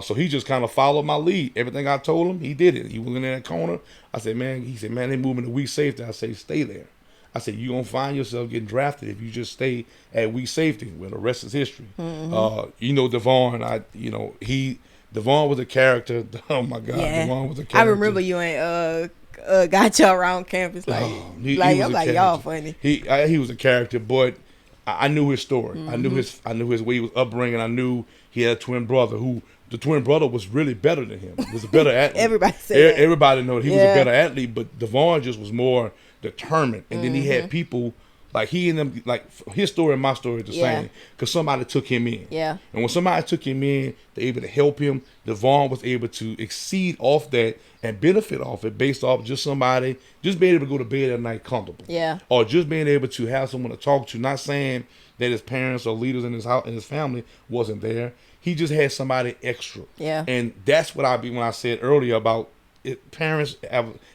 so he just kind of followed my lead. Everything I told him, he did it. He was in that corner. I said, "Man," he said, "Man, they moving to weak safety." I say, "Stay there." I said, "You gonna find yourself getting drafted if you just stay at weak safety." Well, the rest is history. Devon, Devon was a character. Oh my God, Yeah. Devon was a character. I remember you ain't got you around campus like He was I'm a like character. y'all funny. He was a character, but I knew his story. I knew his way he was upbringing. I knew he had a twin brother who the twin brother was really better than him. He was a better athlete. Everybody said that. Everybody know that he was a better athlete, but Devon just was more determined. And then he had people like he and them, like his story and my story is the same, because somebody took him in. Yeah. And when somebody took him in, they able to help him. Devon was able to exceed off that and benefit off it based off just somebody just being able to go to bed at night comfortable. Yeah. Or just being able to have someone to talk to. Not saying that his parents or leaders in his house and his family wasn't there. He just had somebody extra. Yeah. And that's what when I said earlier about it, parents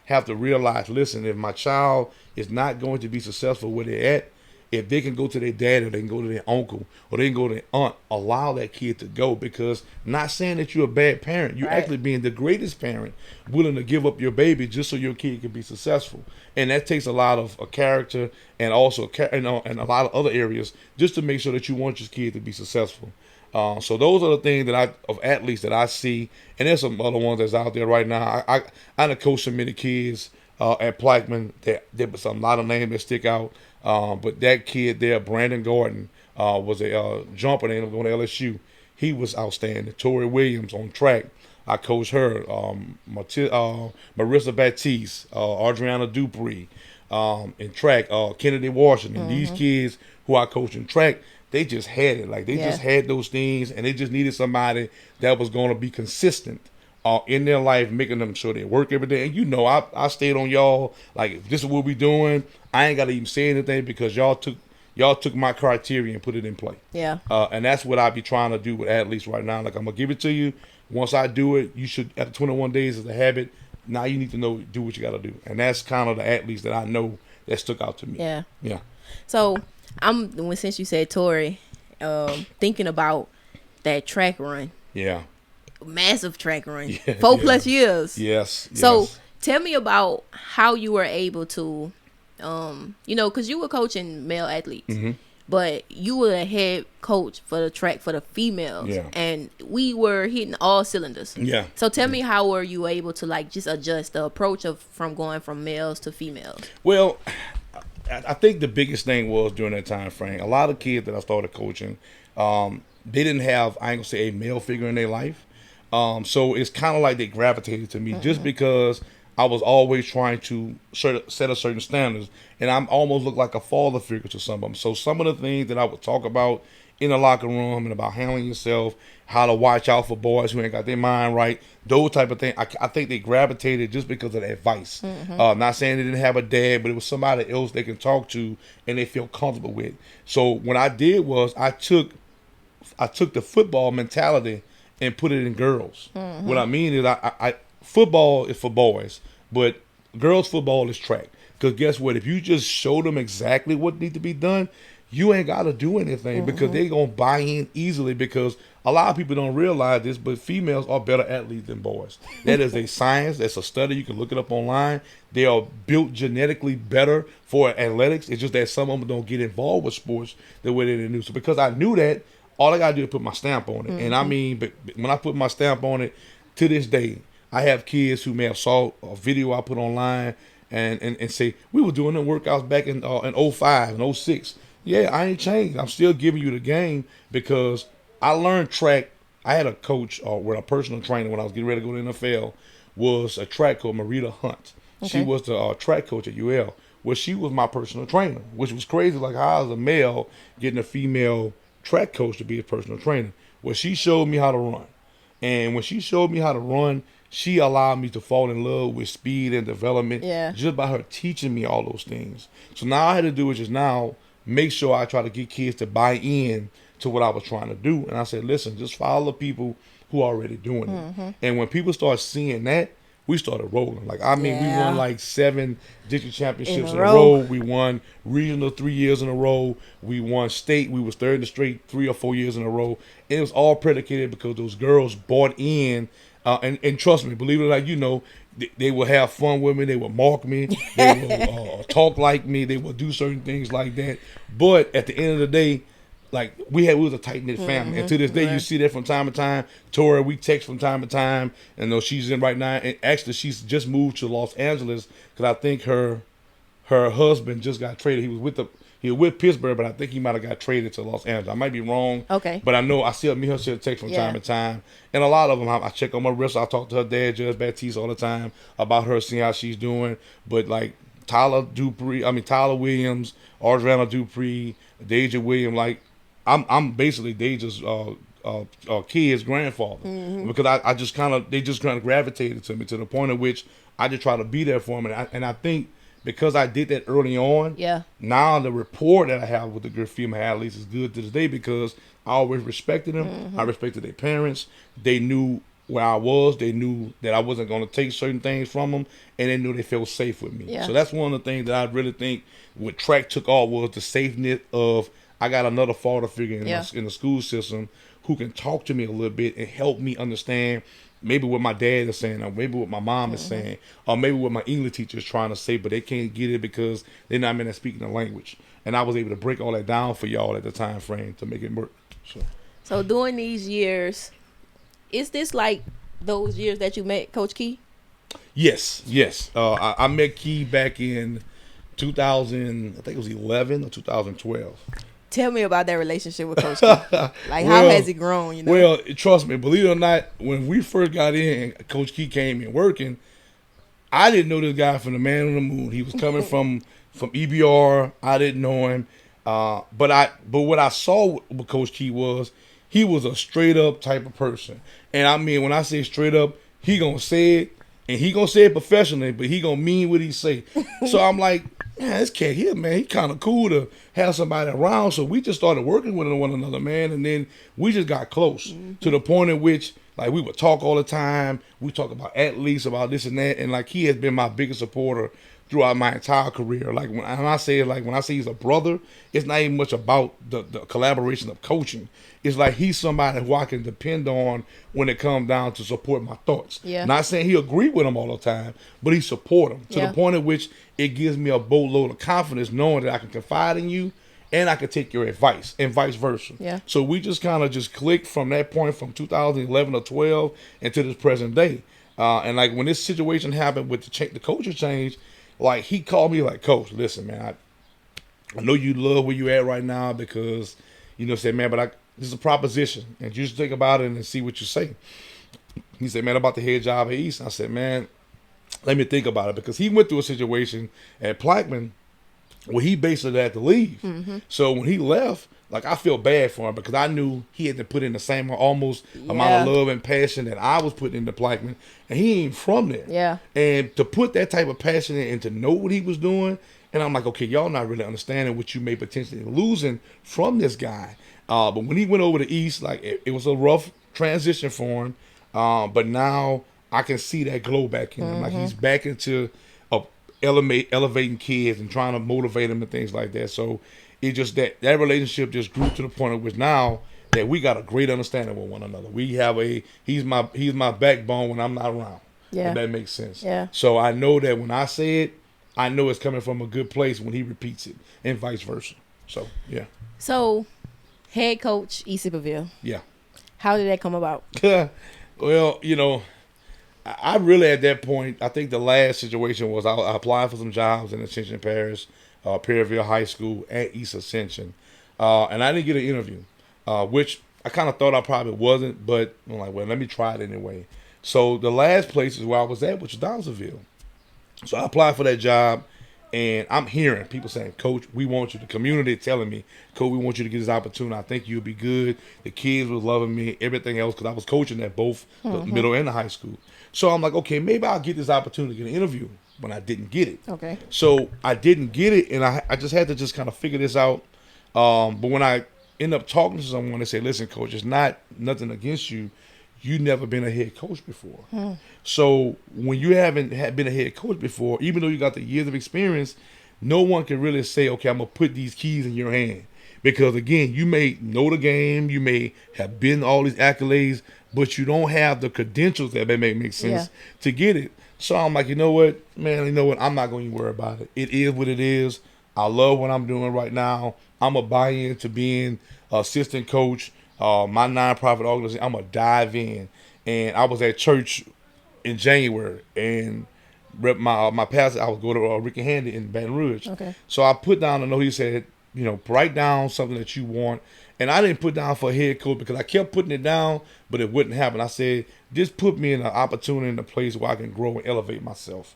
have to realize, listen, if my child is not going to be successful where they're at, if they can go to their dad or they can go to their uncle or they can go to their aunt, allow that kid to go, because not saying that you're a bad parent, you're actually being the greatest parent, willing to give up your baby just so your kid can be successful. And that takes a lot of character and also and a lot of other areas just to make sure that you want your kid to be successful. So those are the things of athletes that I see, and there's some other ones that's out there right now. I done coached some many kids at Plaquemine. There was a lot of names that stick out, but that kid there, Brandon Gordon, was a jumper named on LSU. He was outstanding. Tori Williams on track, I coached her. Marissa Baptiste, Adriana Dupree, in track. Kennedy Washington. These kids who I coached in track, they just had it. Like they just had those things, and they just needed somebody that was going to be consistent in their life, making them sure they work every day. And I stayed on y'all. Like, if this is what we doing, I ain't got to even say anything because y'all took my criteria and put it in play. Yeah. And that's what I be trying to do with athletes right now. Like, I'm gonna give it to you. Once I do it, you should, after 21 days as a habit, now you need to do what you got to do. And that's kind of the athletes that I know that stuck out to me. Yeah. Yeah. So since you said Tori, thinking about that track run. Yeah. Massive track run. Yeah, 4+ years. Yes. So tell me about how you were able to, because you were coaching male athletes, but you were a head coach for the track for the females, and we were hitting all cylinders. Yeah. So tell me, how were you able to just adjust the approach from going from males to females? Well, I think the biggest thing was during that time frame, a lot of kids that I started coaching, they didn't have, I ain't gonna say a male figure in their life. So it's kind of like they gravitated to me just because I was always trying to set a certain standards, and I'm almost look like a father figure to some of them. So some of the things that I would talk about in the locker room and about handling yourself, how to watch out for boys who ain't got their mind right, those type of things, I think they gravitated just because of the advice. Not saying they didn't have a dad, but it was somebody else they can talk to and they feel comfortable with. So what I did was I took the football mentality and put it in girls. What I mean is I football is for boys, but girls football is track. Because guess what? If you just show them exactly what needs to be done, you ain't got to do anything because they're going to buy in easily, because a lot of people don't realize this, but females are better athletes than boys. That is a science. That's a study. You can look it up online. They are built genetically better for athletics. It's just that some of them don't get involved with sports the way they do. So because I knew that, all I got to do is put my stamp on it. And I mean, but when I put my stamp on it, to this day, I have kids who may have saw a video I put online and say, we were doing the workouts back in 05 and 06. Yeah, I ain't changed. I'm still giving you the game because I learned track. I had a coach with a personal trainer when I was getting ready to go to the NFL, was a track coach, Marita Hunt. Okay. She was the track coach at UL. Well, she was my personal trainer, which was crazy. Like how I was a male getting a female track coach to be a personal trainer. Well, she showed me how to run. And when she showed me how to run, she allowed me to fall in love with speed and development Yeah. just by her teaching me all those things. So now all I had to do is just now make sure I try to get kids to buy in to what I was trying to do. And I said, listen, just follow the people who are already doing it. And when people start seeing that, we started rolling. Like, I mean, we won Yeah. like 7 district championships In in a a row. row. We won regional 3 years in a row. We won state. We was third in the straight 3 or 4 years in a row. And it was all predicated because those girls bought in. And trust me, believe it or not, you know, they will have fun with me. They will mock me. They will talk like me. They will do certain things like that. But at the end of the day, like we was a tight knit family, and to this day you see that from time to time. Tora, we text from time to time, and though she's in right now, and actually she's just moved to Los Angeles because I think her husband just got traded. He was with Pittsburgh, but I think he might have got traded to Los Angeles. I might be wrong. Okay. But I know I still me her still text from time to time, and a lot of them I check on my wrist. I talk to her dad, Judge Baptiste, all the time about her, seeing how she's doing. But like Tyler Williams, Audriana Dupree, Deja Williams, like. I'm basically Deja's kid's grandfather because I just they just kind of gravitated to me to the point at which I just try to be there for them, and I think because I did that early on, now the rapport that I have with the good female athletes is good to this day because I always respected them. I respected their parents. They knew where I was. They knew that I wasn't going to take certain things from them, and they knew they felt safe with me. Yeah. So that's one of the things that I really think what track took off was the safeness of. I got another father figure in the school system who can talk to me a little bit and help me understand maybe what my dad is saying or maybe what my mom is saying or maybe what my English teacher is trying to say, but they can't get it because they're not meant to speak the language. And I was able to break all that down for y'all at the time frame to make it work. So during these years, is this like those years that you met Coach Key? Yes. I met Key back in 2000, I think it was 11 or 2012. Tell me about that relationship with Coach Key. Like, how has it grown? You know. Well, trust me, believe it or not, when we first got in, Coach Key came in working. I didn't know this guy from the Man on the Moon. He was coming from EBR. I didn't know him, but what I saw with Coach Key was he was a straight up type of person. And I mean, when I say straight up, he gonna say it, and he gonna say it professionally, but he gonna mean what he say. So I'm like, man, this cat here, man, he kind of cool to have somebody around. So we just started working with one another, man, and then we just got close to the point at which, like, we would talk all the time. We talk about athletes, about this and that, and like he has been my biggest supporter throughout my entire career. Like when I say he's a brother, it's not even much about the collaboration of coaching. It's like he's somebody who I can depend on when it comes down to support my thoughts. Yeah. Not saying he agree with them all the time, but he support them to the point at which it gives me a boatload of confidence knowing that I can confide in you and I can take your advice and vice versa. Yeah. So we just kind of just clicked from that point from 2011 or 12 into this present day. And like when this situation happened with the culture change, like he called me like, Coach, listen, man, I know you love where you at right now because, you know, said, man, but this is a proposition and you just think about it and see what you say. He said, man, about the head job at East. I said, man, let me think about it because he went through a situation at Plaquemine where he basically had to leave. So when he left, like I feel bad for him because I knew he had to put in the same almost amount of love and passion that I was putting into Plaquemine, and he ain't from there. Yeah. And to put that type of passion in and to know what he was doing, and I'm like, okay, y'all not really understanding what you may potentially losing from this guy. But when he went over to East, like it was a rough transition for him. But now I can see that glow back in him. Like he's back into elevating kids and trying to motivate them and things like that. So it just that relationship just grew to the point of which now that we got a great understanding with one another. We have he's my backbone when I'm not around. Yeah. If that makes sense. Yeah. So I know that when I say it, I know it's coming from a good place when he repeats it and vice versa. So yeah. So, head coach East Iberville. Yeah. How did that come about? Well, you know, I really at that point, I think the last situation was I applied for some jobs in Ascension Parish, Perryville High School at East Ascension, and I didn't get an interview, which I kind of thought I probably wasn't, but I'm like, well, let me try it anyway. So the last place is where I was at, which was Donaldsonville. So I applied for that job, And I'm hearing people saying, Coach, we want you. The community telling me, Coach, we want you to get this opportunity. I think you'll be good. The kids was loving me, everything else, because I was coaching at both the middle and the high school. So I'm like, okay, maybe I'll get this opportunity to get an interview when I didn't get it. Okay. So I didn't get it, and I just had to just kind of figure this out. But when I end up talking to someone, they say, listen, Coach, it's not nothing against you. You never been a head coach before. So when you haven't been a head coach before, even though you got the years of experience, no one can really say, okay, I'm going to put these keys in your hand. Because, again, you may know the game, you may have been all these accolades, but you don't have the credentials that may make sense to get it. So I'm like, you know what, man, I'm not going to worry about it. It is what it is. I love what I'm doing right now. I'm going to buy into being assistant coach. My nonprofit organization, I'm going to dive in. And I was at church in January, and my pastor, I was going to Ricky Handy in Baton Rouge. Okay. So I put down a note. He said, write down something that you want. And I didn't put down for a head coach because I kept putting it down, but it wouldn't happen. I said, just put me in an opportunity in a place where I can grow and elevate myself.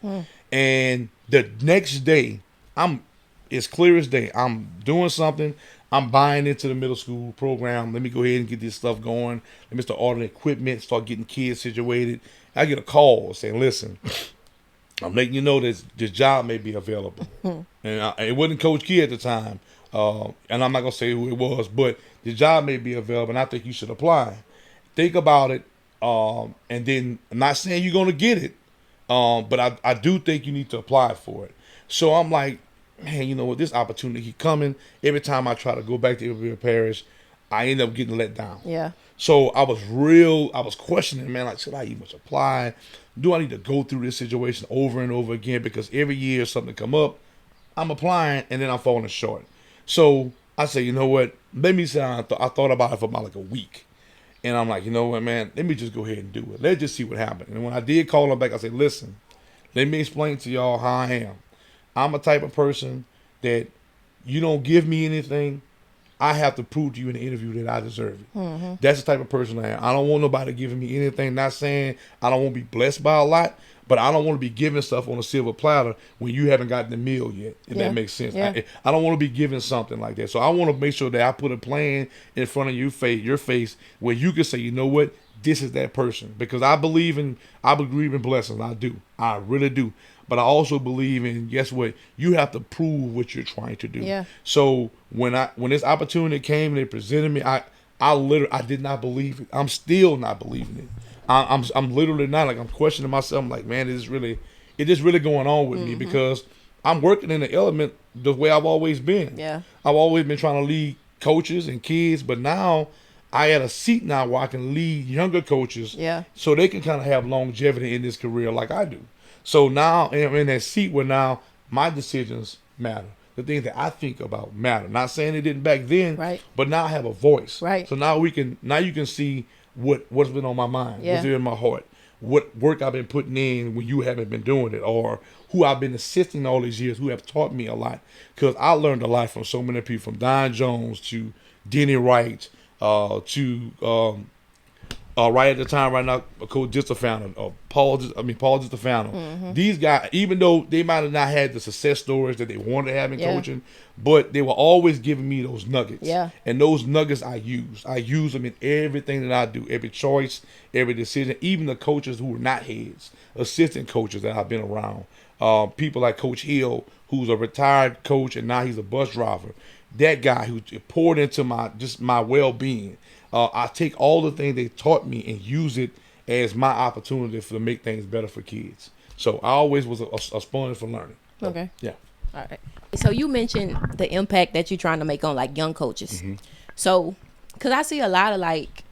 And the next day, it's clear as day. I'm doing something. I'm buying into the middle school program. Let me go ahead and get this stuff going. Let me start ordering equipment, start getting kids situated. I get a call saying, listen, I'm letting you know this job may be available. And it wasn't Coach Key at the time. And I'm not going to say who it was, but the job may be available, and I think you should apply. Think about it. And then I'm not saying you're going to get it, but I do think you need to apply for it. So I'm like, man, you know what? This opportunity keep coming. Every time I try to go back to Iberville Parish, I end up getting let down. Yeah. So I was questioning, man, like, should I even apply? Do I need to go through this situation over and over again? Because every year something come up, I'm applying, and then I'm falling short. So I say, you know what? Let me say I thought about it for about like a week. And I'm like, you know what, man? Let me just go ahead and do it. Let's just see what happens. And when I did call him back, I said, listen, let me explain to y'all how I am. I'm a type of person that you don't give me anything, I have to prove to you in the interview that I deserve it. That's the type of person I am. I don't want nobody giving me anything. Not saying I don't want to be blessed by a lot, but I don't want to be giving stuff on a silver platter when you haven't gotten the meal yet, if that makes sense. Yeah. I don't want to be giving something like that. So I want to make sure that I put a plan in front of your face where you can say, you know what, this is that person. Because I believe in blessings. I do. I really do. But I also believe in, guess what? You have to prove what you're trying to do. Yeah. So when this opportunity came and they presented me, I did not believe it. I'm still not believing it. I'm literally not. Like, I'm questioning myself. I'm like, man, is this really going on with me? Because I'm working in the element the way I've always been. Yeah. I've always been trying to lead coaches and kids, but now I at a seat now where I can lead younger coaches. Yeah. So they can kind of have longevity in this career like I do. So now I'm in that seat where now my decisions matter. The things that I think about matter. Not saying it didn't back then, Right. but now I have a voice. Right. So now you can see what's been on my mind, Yeah. what's in my heart, what work I've been putting in when you haven't been doing it, or who I've been assisting all these years, who have taught me a lot. Because I learned a lot from so many people, from Don Jones to Denny Wright, to right at the time right now, Coach Distefano, Paul Distefano. These guys, even though they might have not had the success stories that they wanted to have in coaching, but they were always giving me those nuggets. Yeah. And those nuggets I use. I use them in everything that I do, every choice, every decision, even the coaches who were not heads, assistant coaches that I've been around. People like Coach Hill, who's a retired coach and now he's a bus driver. That guy who poured into my well-being. I take all the things they taught me and use it as my opportunity to make things better for kids. So I always was a sponge for learning. Okay. Yeah. All right. So you mentioned the impact that you're trying to make on like young coaches. So, because I see a lot of like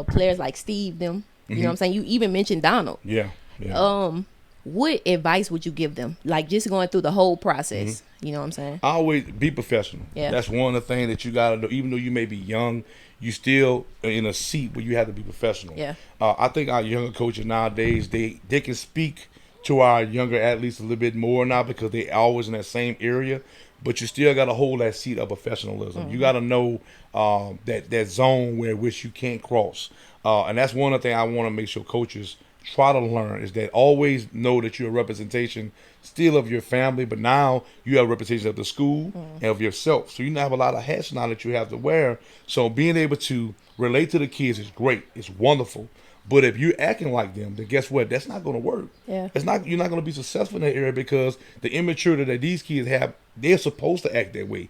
players like Steve, them, you know what I'm saying? You even mentioned Donald. Yeah. Yeah. What advice would you give them? Like just going through the whole process. You know what I'm saying? I always be professional. Yeah. That's one of the things that you got to do. Even though you may be young, you still are in a seat where you have to be professional. Yeah. I think our younger coaches nowadays, they can speak to our younger athletes a little bit more now because they always in that same area. But you still got to hold that seat of professionalism. You got to know that zone which you can't cross. And that's one of the things I want to make sure coaches try to learn is that always know that you're a representation still of your family, but now you have a representation of the school and of yourself. So you have a lot of hats now that you have to wear. So being able to relate to the kids is great. It's wonderful. But if you're acting like them, then guess what? That's not going to work. Yeah. You're not going to be successful in that area because the immaturity that these kids have, they're supposed to act that way.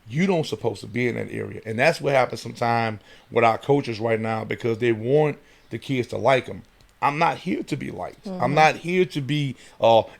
You don't supposed to be in that area. And that's what happens sometimes with our coaches right now because they want the kids to like them. I'm not here to be liked. I'm not here to be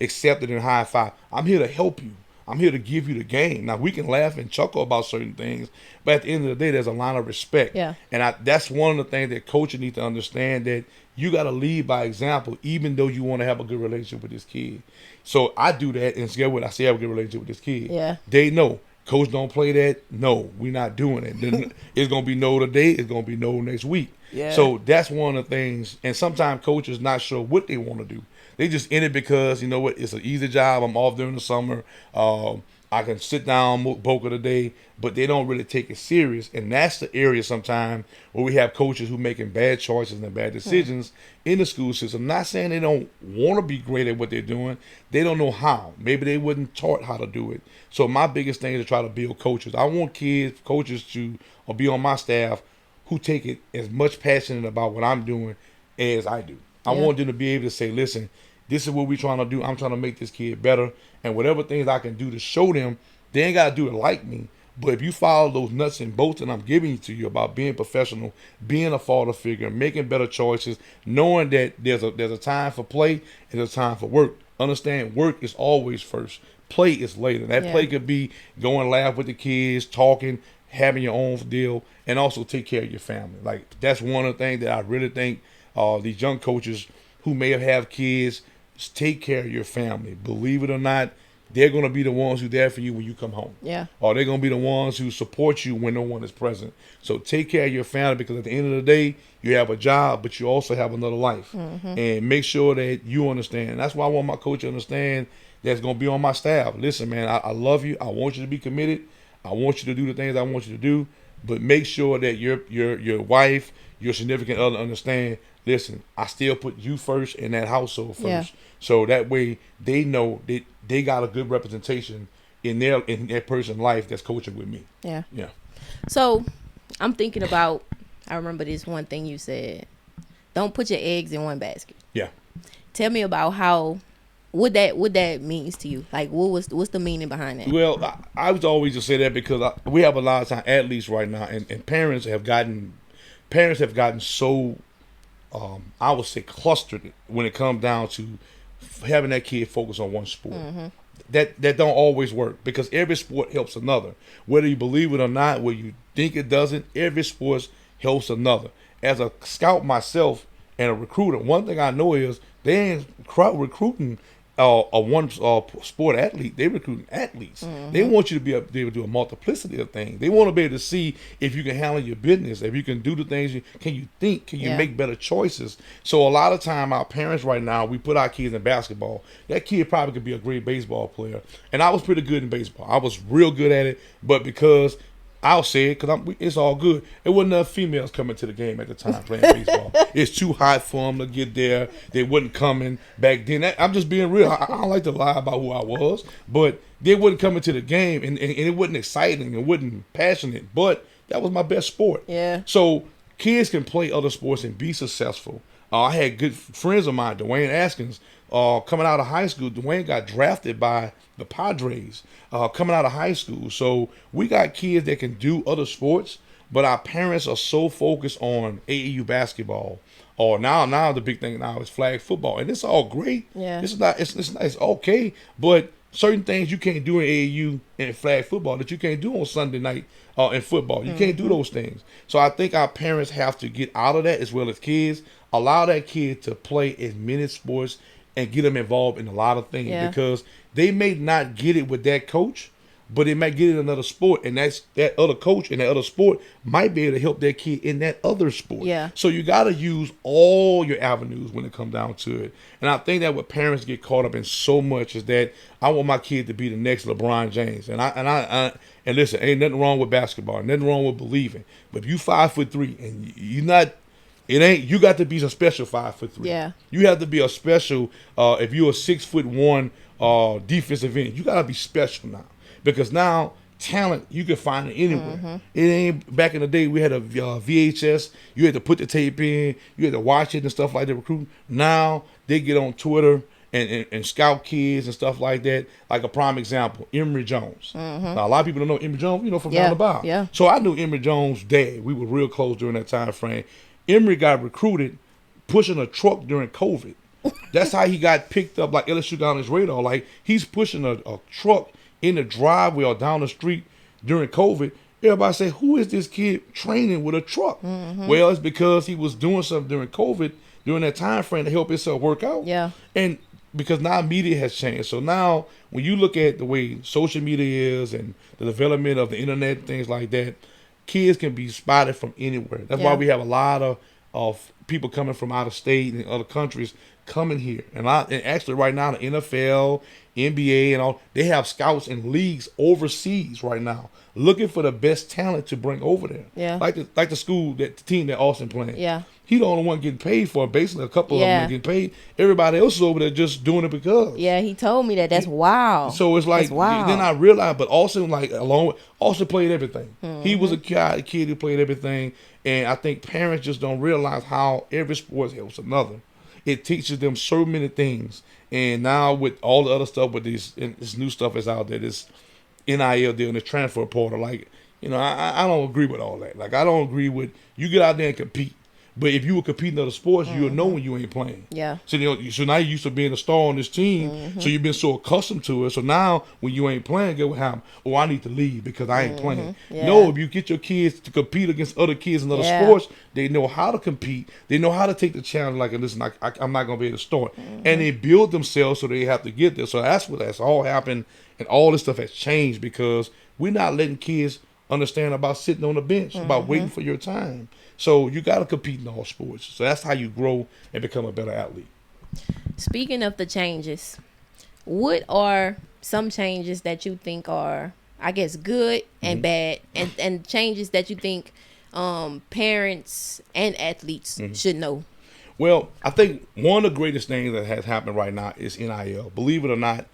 accepted and high five. I'm here to help you. I'm here to give you the game. Now, we can laugh and chuckle about certain things, but at the end of the day, there's a line of respect. Yeah. And that's one of the things that coaches need to understand, that you got to lead by example, even though you want to have a good relationship with this kid. So I do that, and guess what? I say I have a good relationship with this kid. Yeah. They know. Coach don't play that. No, we're not doing it. Then it's going to be no today. It's going to be no next week. Yeah. So that's one of the things. And sometimes coaches not sure what they want to do. They just in it because, you know what, it's an easy job. I'm off during the summer. I can sit down bulk of the day, but they don't really take it serious. And that's the area sometimes where we have coaches who making bad choices and bad decisions in the school system. Not saying they don't want to be great at what they're doing. They don't know how. Maybe they wasn't taught how to do it. So my biggest thing is to try to build coaches. I want coaches to be on my staff who take it as much passionate about what I'm doing as I do. I want them to be able to say, listen, this is what we're trying to do. I'm trying to make this kid better. And whatever things I can do to show them, they ain't got to do it like me. But if you follow those nuts and bolts that I'm giving to you about being professional, being a father figure, making better choices, knowing that there's a time for play and there's a time for work. Understand, work is always first. Play is later. That play could be going laugh with the kids, talking, having your own deal, and also take care of your family. Like, that's one of the things that I really think these young coaches who may have kids, take care of your family. Believe it or not, they're going to be the ones who are there for you when you come home. Yeah. Or they're going to be the ones who support you when no one is present. So take care of your family, because at the end of the day, you have a job, but you also have another life. And make sure that you understand. And that's why I want my coach to understand that's going to be on my staff. Listen, man, I love you. I want you to be committed. I want you to do the things I want you to do. But make sure that your wife, your significant other understand, listen, I still put you first in that household first. Yeah. So that way they know that they got a good representation in their person's life that's coaching with me. Yeah. Yeah. So I'm thinking about, I remember this one thing you said, don't put your eggs in one basket. Yeah. Tell me about what that means to you. Like, what's the meaning behind that? Well, I was always just say that because we have a lot of time athletes right now, and parents have gotten so I would say clustered when it comes down to having that kid focus on one sport. That don't always work, because every sport helps another. Whether you believe it or not, whether you think it doesn't, every sport helps another. As a scout myself and a recruiter, one thing I know is they ain't recruiting a one sport athlete. They recruiting athletes. They want you to be able to do a multiplicity of things. They want to be able to see if you can handle your business, if you can do the things. Can you think? Can you make better choices? So a lot of time, our parents right now, we put our kids in basketball. That kid probably could be a great baseball player, and I was pretty good in baseball. I was real good at it, but because I'll say it because it's all good. It wasn't enough females coming to the game at the time playing baseball. It's too hot for them to get there. They wasn't coming back then. I'm just being real. I don't like to lie about who I was, but they wasn't coming to the game, and it wasn't exciting. It wasn't passionate, but that was my best sport. Yeah. So kids can play other sports and be successful. I had good friends of mine, Dwayne Askins, coming out of high school. Dwayne got drafted by the Padres coming out of high school. So we got kids that can do other sports, but our parents are so focused on AAU basketball. Or now the big thing now is flag football, and it's all great. Yeah. It's okay, but certain things you can't do in AAU and flag football that you can't do on Sunday night in football. You can't do those things. So I think our parents have to get out of that, as well as kids. Allow that kid to play as many sports and get them involved in a lot of things, because they may not get it with that coach, but they might get it in another sport, and that other coach in that other sport might be able to help that kid in that other sport. Yeah. So you got to use all your avenues when it comes down to it. And I think that what parents get caught up in so much is that I want my kid to be the next LeBron James. And listen, ain't nothing wrong with basketball, nothing wrong with believing. But if you 5'3" and you're not It ain't. You got to be a special 5'3". Yeah. You have to be a special. If you're a 6'1" defensive end, you got to be special now because now talent you can find it anywhere. It ain't back in the day we had a VHS. You had to put the tape in. You had to watch it and stuff like that. Recruiting. Now they get on Twitter and scout kids and stuff like that. Like a prime example, Emory Jones. Now a lot of people don't know Emory Jones. From down the bar. Yeah. So I knew Emory Jones' dad. We were real close during that time frame. Emory got recruited pushing a truck during COVID. That's how he got picked up, like LSU got on his radar. Like, he's pushing a truck in the driveway or down the street during COVID. Everybody say, who is this kid training with a truck? Well, it's because he was doing something during COVID, during that time frame to help himself work out. Yeah. And because now media has changed. So now when you look at the way social media is and the development of the internet and things like that, kids can be spotted from anywhere. That's why we have a lot of people coming from out of state and other countries coming here. And actually right now the NFL, NBA and all, they have scouts and leagues overseas right now looking for the best talent to bring over there. Yeah. Like the school, the team that Austin playing. Yeah. He the only one getting paid for it. Basically, a couple of them are getting paid. Everybody else is over there just doing it because. Yeah, he told me that. That's wild. So it's like, then I realized, but Austin, like, along with, Austin played everything. He was a kid who played everything. And I think parents just don't realize how every sport helps another. It teaches them so many things. And now with all the other stuff, with this new stuff that's out there, this NIL deal and the transfer portal, like, I don't agree with all that. Like, I don't agree with, you get out there and compete. But if you were competing in other sports, you'll know when you ain't playing. Yeah. So so now you're used to being a star on this team, so you've been so accustomed to it. So now when you ain't playing, get what happened? Oh, I need to leave because I ain't playing. Yeah. No, if you get your kids to compete against other kids in other sports, they know how to compete. They know how to take the challenge. Like, listen, I'm not gonna be able to start, and they build themselves so they have to get there. So that's all happened, and all this stuff has changed because we're not letting kids understand about sitting on the bench, about waiting for your time. So you got to compete in all sports. So that's how you grow and become a better athlete. Speaking of the changes, what are some changes that you think are, I guess, good and bad, and changes that you think parents and athletes should know? Well, I think one of the greatest things that has happened right now is NIL. Believe it or not,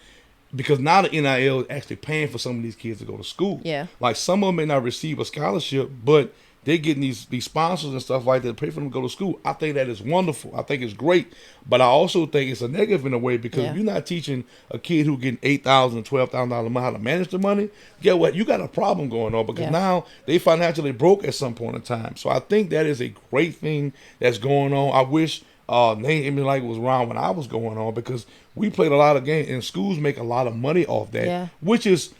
because now the NIL is actually paying for some of these kids to go to school. Yeah. Like, some of them may not receive a scholarship, but they're getting these sponsors and stuff like that to pay for them to go to school. I think that is wonderful. I think it's great. But I also think it's a negative in a way because if you're not teaching a kid who getting $8,000, $12,000 a month how to manage the money, get what? You got a problem going on because now they financially broke at some point in time. So I think that is a great thing that's going on. I wish Nate like was around when I was going on because we played a lot of games and schools make a lot of money off that, which is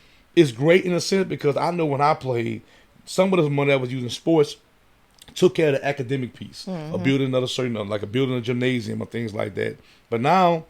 great in a sense because I know when I played, some of the money that was used in sports took care of the academic piece of building another certain, like a building a gymnasium or things like that. But now,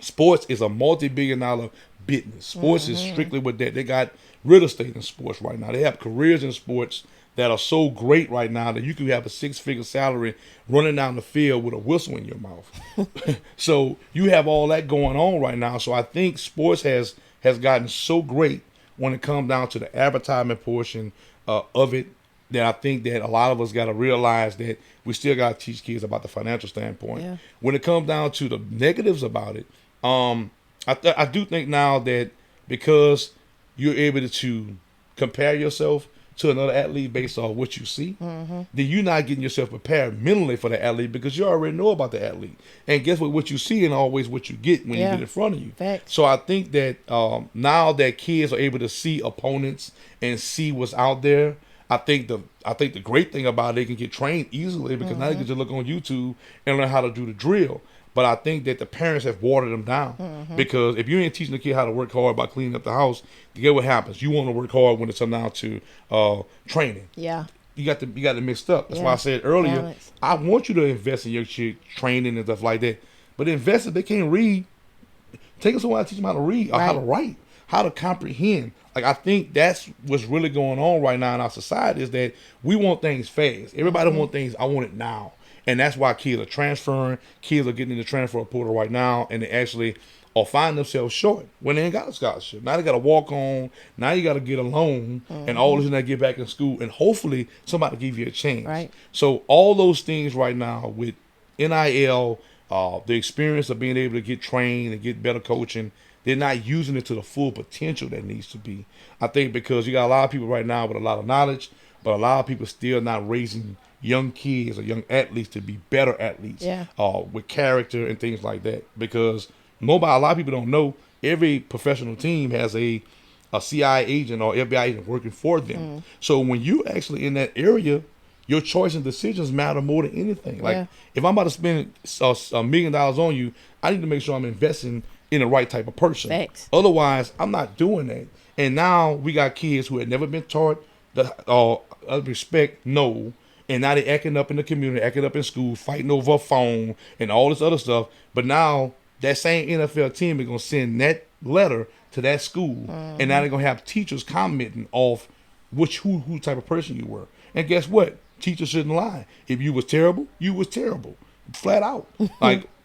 sports is a multi-billion-dollar business. Sports is strictly with that. They got real estate in sports right now. They have careers in sports that are so great right now that you can have a 6-figure salary running down the field with a whistle in your mouth. So you have all that going on right now. So I think sports has gotten so great when it comes down to the advertisement portion of it, that I think that a lot of us got to realize that we still got to teach kids about the financial standpoint. Yeah. When it comes down to the negatives about it, I do think now that because you're able to compare yourself to another athlete based on what you see, then you're not getting yourself prepared mentally for the athlete because you already know about the athlete. And guess what you see ain't always what you get when you get in front of you. Facts. So I think that now that kids are able to see opponents and see what's out there, I think the great thing about it, they can get trained easily because now they can just look on YouTube and learn how to do the drill. But I think that the parents have watered them down because if you ain't teaching the kid how to work hard by cleaning up the house, you get what happens. You want to work hard when it's come down to training. Yeah. You got it mixed up. That's why I said earlier, balance. I want you to invest in your kid training and stuff like that. But invest if they can't read, take them somewhere to teach them how to read or how to write, how to comprehend. Like, I think that's what's really going on right now in our society is that we want things fast. Everybody want things, I want it now. And that's why kids are transferring. Kids are getting in the transfer portal right now, and they actually or find themselves short when they ain't got a scholarship. Now they got to walk on. Now you got to get a loan, and all of a sudden they get back in school, and hopefully somebody give you a chance. Right. So all those things right now with NIL, the experience of being able to get trained and get better coaching, they're not using it to the full potential that needs to be. I think because you got a lot of people right now with a lot of knowledge, but a lot of people still not raising young kids or young athletes to be better athletes, with character and things like that. Because a lot of people don't know, every professional team has a CIA agent or FBI agent working for them. So when you actually in that area, your choice and decisions matter more than anything. Like if I'm about to spend $1 million on you, I need to make sure I'm investing in the right type of person. Facts. Otherwise, I'm not doing that. And now we got kids who had never been taught the respect, no, and now they're acting up in the community, acting up in school, fighting over a phone and all this other stuff. But now that same NFL team is going to send that letter to that school, and now they're going to have teachers commenting off who type of person you were. And guess what? Teachers shouldn't lie. If you was terrible, you was terrible. Flat out.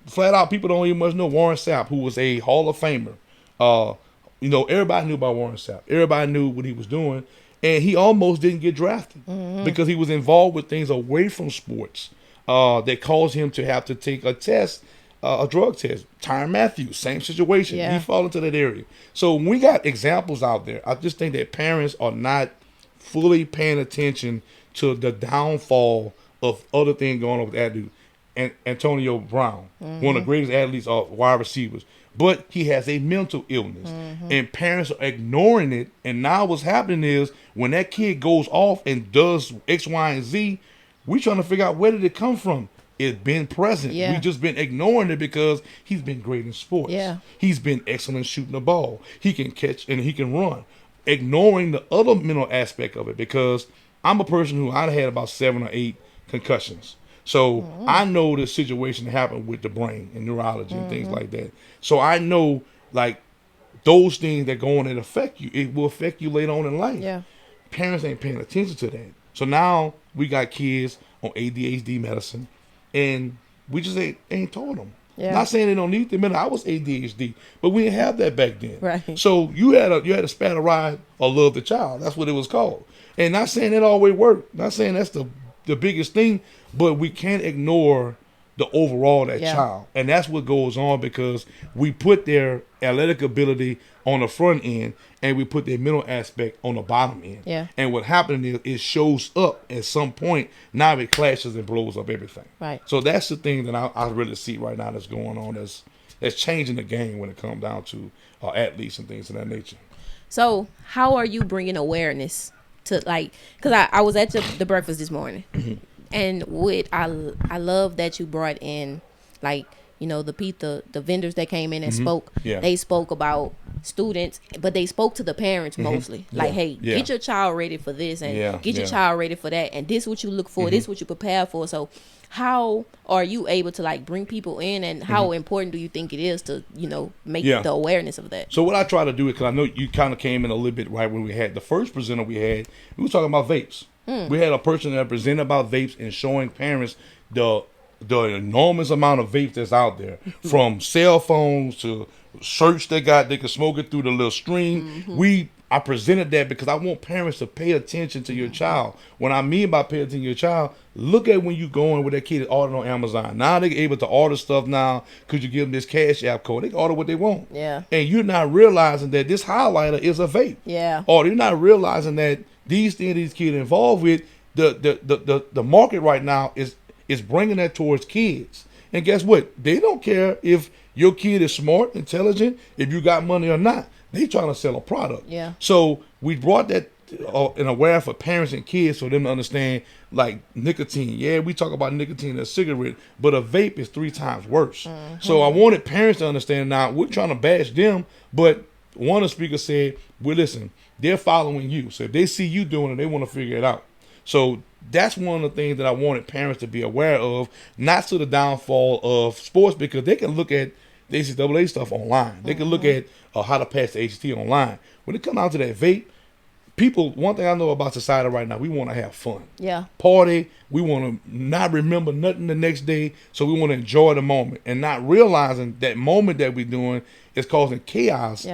Flat out, people don't even much know Warren Sapp, who was a Hall of Famer. Everybody knew about Warren Sapp. Everybody knew what he was doing. And he almost didn't get drafted because he was involved with things away from sports that caused him to have to take a test, a drug test. Tyrann Mathieu, same situation. Yeah. He fall into that area. So when we got examples out there, I just think that parents are not fully paying attention to the downfall of other things going on with athletes. And Antonio Brown, one of the greatest athletes of wide receivers, but he has a mental illness, and parents are ignoring it. And now what's happening is when that kid goes off and does X, Y, and Z, we trying to figure out where did it come from. It's been present. Yeah. We just been ignoring it because he's been great in sports. Yeah. He's been excellent shooting the ball. He can catch and he can run. Ignoring the other mental aspect of it, because I'm a person who I'd had about 7 or 8 concussions. So I know the situation that happened with the brain and neurology and things like that. So I know, like, those things that go on and affect you, it will affect you later on in life. Yeah. Parents ain't paying attention to that. So now we got kids on ADHD medicine, and we just ain't taught them. Yeah. Not saying they don't need the medicine. I was ADHD, but we didn't have that back then. Right. So you had a span of ride or love the child. That's what it was called. And not saying that always worked. Not saying that's the biggest thing, but we can't ignore the overall of that child. And that's what goes on, because we put their athletic ability on the front end and we put their mental aspect on the bottom end. Yeah. And what happened is it shows up at some point. Now it clashes and blows up everything. Right. So that's the thing that I really see right now that's going on, that's changing the game when it comes down to athletes and things of that nature. So how are you bringing awareness to, like, because I was at the breakfast this morning, and I love that you brought in, like, the vendors that came in and spoke. Yeah. They spoke about students, but they spoke to the parents mostly. Like, hey, get your child ready for this, and get your child ready for that, and this is what you look for, this is what you prepare for. So how are you able to, like, bring people in, and how important do you think it is to, make the awareness of that? So what I try to do is, because I know you kind of came in a little bit right when we had the first presenter we was talking about vapes. We had a person that presented about vapes and showing parents the enormous amount of vapes that's out there, from cell phones to shirts they can smoke it through the little stream. I presented that because I want parents to pay attention to your child. When I mean by pay attention to your child, look at when you go in with that kid is ordering on Amazon. Now they're able to order stuff now because you give them this Cash App code. They can order what they want. Yeah. And you're not realizing that this highlighter is a vape. Yeah. Or you're not realizing that these things these kids involved with, the market right now is bringing that towards kids. And guess what? They don't care if your kid is smart, intelligent, if you got money or not. They trying to sell a product. Yeah. So we brought that in awareness for parents and kids, so them to understand, like, nicotine. Yeah, we talk about nicotine in a cigarette, but a vape is 3 times worse. So I wanted parents to understand. Now, we're trying to bash them, but one of the speakers said, well, listen, they're following you. So if they see you doing it, they want to figure it out. So that's one of the things that I wanted parents to be aware of, not to the downfall of sports, because they can look at the NCAA stuff online. They can look at how to pass the HT online. When it comes out to that vape, people, one thing I know about society right now, we want to have fun. Yeah. Party. We want to not remember nothing the next day, so we want to enjoy the moment and not realizing that moment that we're doing is causing chaos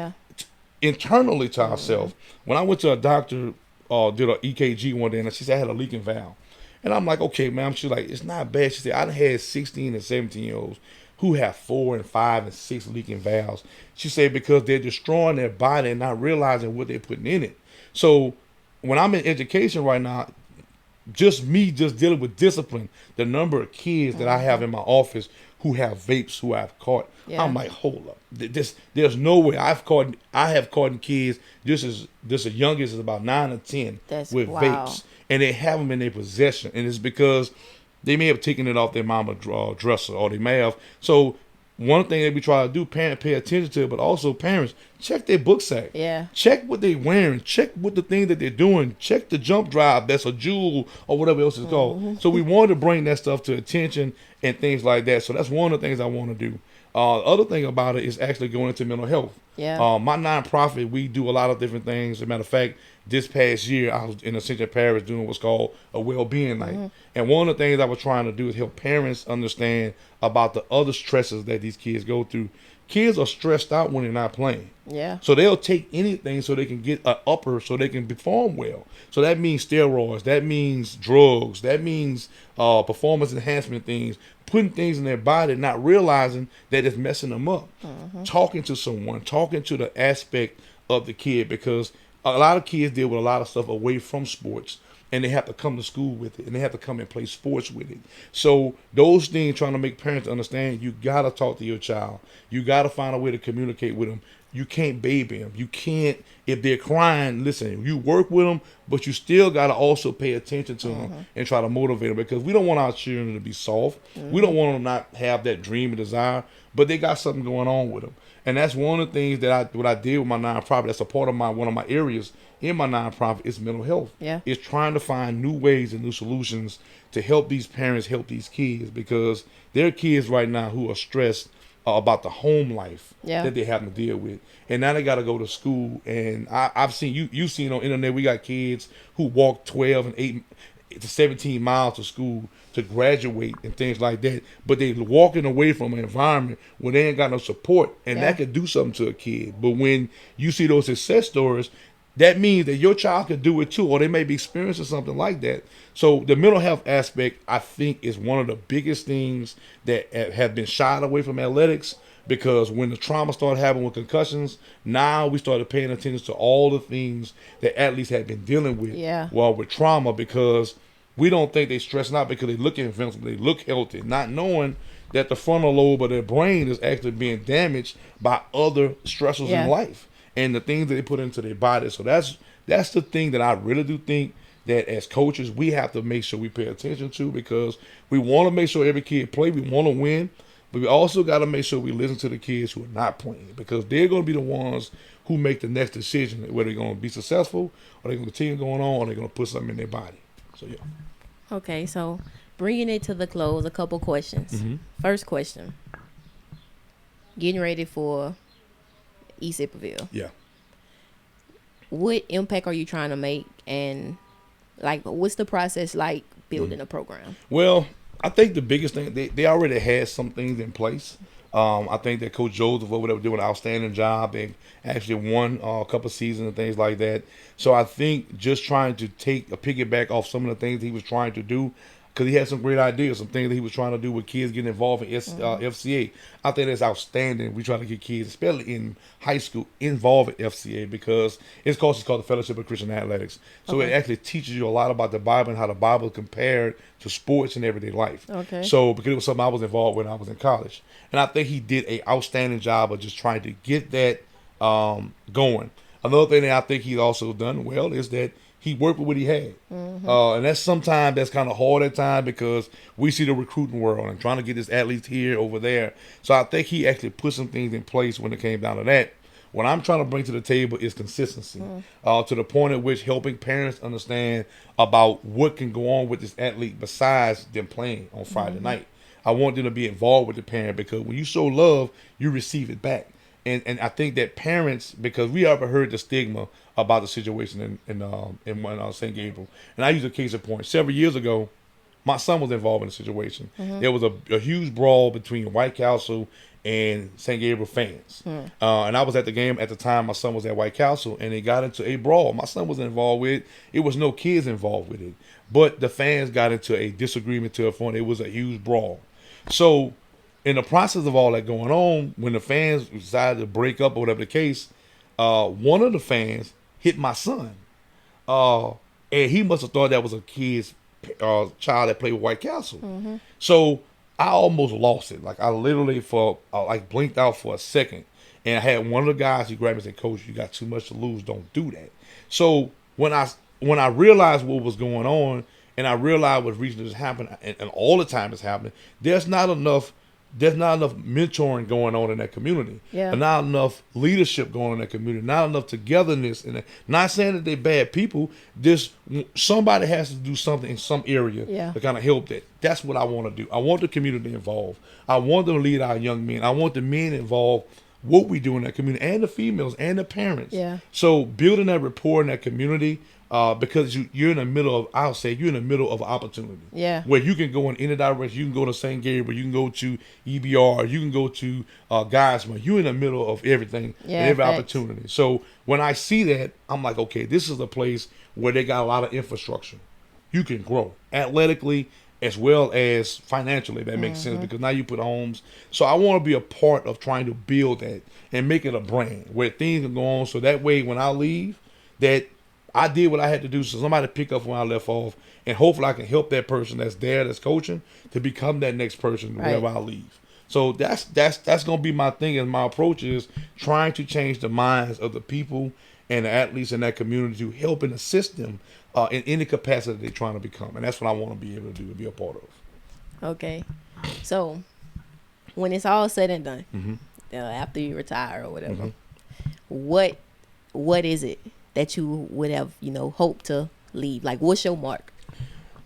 internally to ourselves. When I went to a doctor, did an EKG one day, and she said I had a leaking valve. And I'm like, okay, ma'am. She's like, it's not bad. She said, I had 16 and 17-year-olds who have 4 and 5 and 6 leaking valves. She said because they're destroying their body and not realizing what they're putting in it. So when I'm in education right now, just dealing with discipline, the number of kids that I have in my office who have vapes, who I've caught, I'm like, hold up. There's no way I have caught kids just as youngest as about 9 or 10 with vapes, and they have them in their possession, and it's because they may have taken it off their mama dresser, or they may have. So one thing that we try to do, parents pay attention to it, but also parents check their book sack. Yeah. Check what they're wearing. Check what the thing that they're doing. Check the jump drive that's a jewel or whatever else it's called. So we want to bring that stuff to attention and things like that. So that's one of the things I want to do. The other thing about it is actually going into mental health. Yeah. My nonprofit, we do a lot of different things. As a matter of fact, this past year, I was in Ascension Parish doing what's called a well-being night. And one of the things I was trying to do is help parents understand about the other stresses that these kids go through. Kids are stressed out when they're not playing. Yeah. So they'll take anything so they can get an upper so they can perform well. So that means steroids. That means drugs. That means performance enhancement things, putting things in their body, not realizing that it's messing them up. Talking to someone, talking to the aspect of the kid, because a lot of kids deal with a lot of stuff away from sports, and they have to come to school with it, and they have to come and play sports with it. So those things, trying to make parents understand, you got to talk to your child. You got to find a way to communicate with them. You can't baby them. You can't, if they're crying, listen, you work with them, but you still got to also pay attention to them and try to motivate them, because we don't want our children to be soft. We don't want them not have that dream and desire, but they got something going on with them. And that's one of the things that I did with my nonprofit. That's a part of one of my areas in my nonprofit is mental health. Yeah. It's trying to find new ways and new solutions to help these parents help these kids, because there are kids right now who are stressed about the home life that they have to deal with, and now they got to go to school. And I've seen you've seen on the internet, we got kids who walk 12 and 8 to 17 miles to school to graduate and things like that, but they walking away from an environment where they ain't got no support, and that could do something to a kid. But when you see those success stories, that means that your child could do it too, or they may be experiencing something like that. So the mental health aspect, I think, is one of the biggest things that have been shied away from athletics, because when the trauma started happening with concussions, now we started paying attention to all the things that athletes have been dealing with while with trauma, because we don't think they're stressing out because they look invincible, they look healthy, not knowing that the frontal lobe of their brain is actually being damaged by other stressors in life and the things that they put into their body. So that's the thing that I really do think that as coaches we have to make sure we pay attention to, because we want to make sure every kid play, we want to win, but we also got to make sure we listen to the kids who are not playing, because they're going to be the ones who make the next decision whether they're going to be successful, or they're going to continue going on, or they're going to put something in their body. So yeah. Okay, so bringing it to the close, a couple questions. First question: getting ready for East Ippaville. Yeah. What impact are you trying to make, and like, what's the process like building a program? Well, I think the biggest thing, they already had some things in place. I think that Coach Joseph over there was doing an outstanding job and actually won a couple of seasons and things like that. So I think just trying to take a piggyback off some of the things he was trying to do, because he had some great ideas, some things that he was trying to do with kids getting involved in FCA. I think that's outstanding. We try to get kids, especially in high school, involved in FCA, because it's called the Fellowship of Christian Athletics. So it actually teaches you a lot about the Bible and how the Bible is compared to sports and everyday life. Okay. So because it was something I was involved with when I was in college. And I think he did an outstanding job of just trying to get that going. Another thing that I think he's also done well is that he worked with what he had. And that's sometimes that's kind of hard at times, because we see the recruiting world and trying to get this athletes here, over there. So I think he actually put some things in place when it came down to that. What I'm trying to bring to the table is consistency, to the point at which helping parents understand about what can go on with this athlete besides them playing on Friday night. I want them to be involved with the parent, because when you show love, you receive it back. and I think that parents, because we ever heard the stigma about the situation in St. Gabriel, and I use a case in point. Several years ago, my son was involved in a situation. There was a huge brawl between White Castle and St. Gabriel fans. And I was at the game at the time. My son was at White Castle, and it got into a brawl. My son wasn't involved with it. It was no kids involved with it. But the fans got into a disagreement to a point. It was a huge brawl. So in the process of all that going on, when the fans decided to break up or whatever the case, one of the fans hit my son. And he must have thought that was a kid's child that played with White Castle. So I almost lost it. Like I literally blinked out for a second. And I had one of the guys who grabbed me and said, "Coach, you got too much to lose. Don't do that." So when I realized what was going on, and I realized what reason is happening, and all the time it's happening, there's not enough mentoring going on in that community. Yeah. Not enough leadership going on in that community. Not enough togetherness. And not saying that they're bad people. Just somebody has to do something in some area to kind of help that. That's what I want to do. I want the community involved. I want them to lead our young men. I want the men involved. What we do in that community, and the females and the parents. Yeah. So building that rapport in that community, because you're in the middle of, I'll say, you're in the middle of opportunity. Yeah. Where you can go in any direction. You can go to St. Gabriel. You can go to EBR. You can go to Geismar. You're in the middle of everything and every opportunity. So when I see that, I'm like, okay, this is a place where they got a lot of infrastructure. You can grow athletically as well as financially. That makes sense, because now you put homes. So I want to be a part of trying to build that and make it a brand where things can go on. So that way, when I leave, that I did what I had to do, so somebody pick up when I left off, and hopefully I can help that person that's there, that's coaching, to become that next person wherever I leave. So that's gonna be my thing, and my approach is trying to change the minds of the people and the athletes in that community to help and assist them in any capacity they're trying to become, and that's what I want to be able to do, to be a part of. Okay, so when it's all said and done, after you retire or whatever, what is it that you would have, hoped to leave? Like, what's your mark?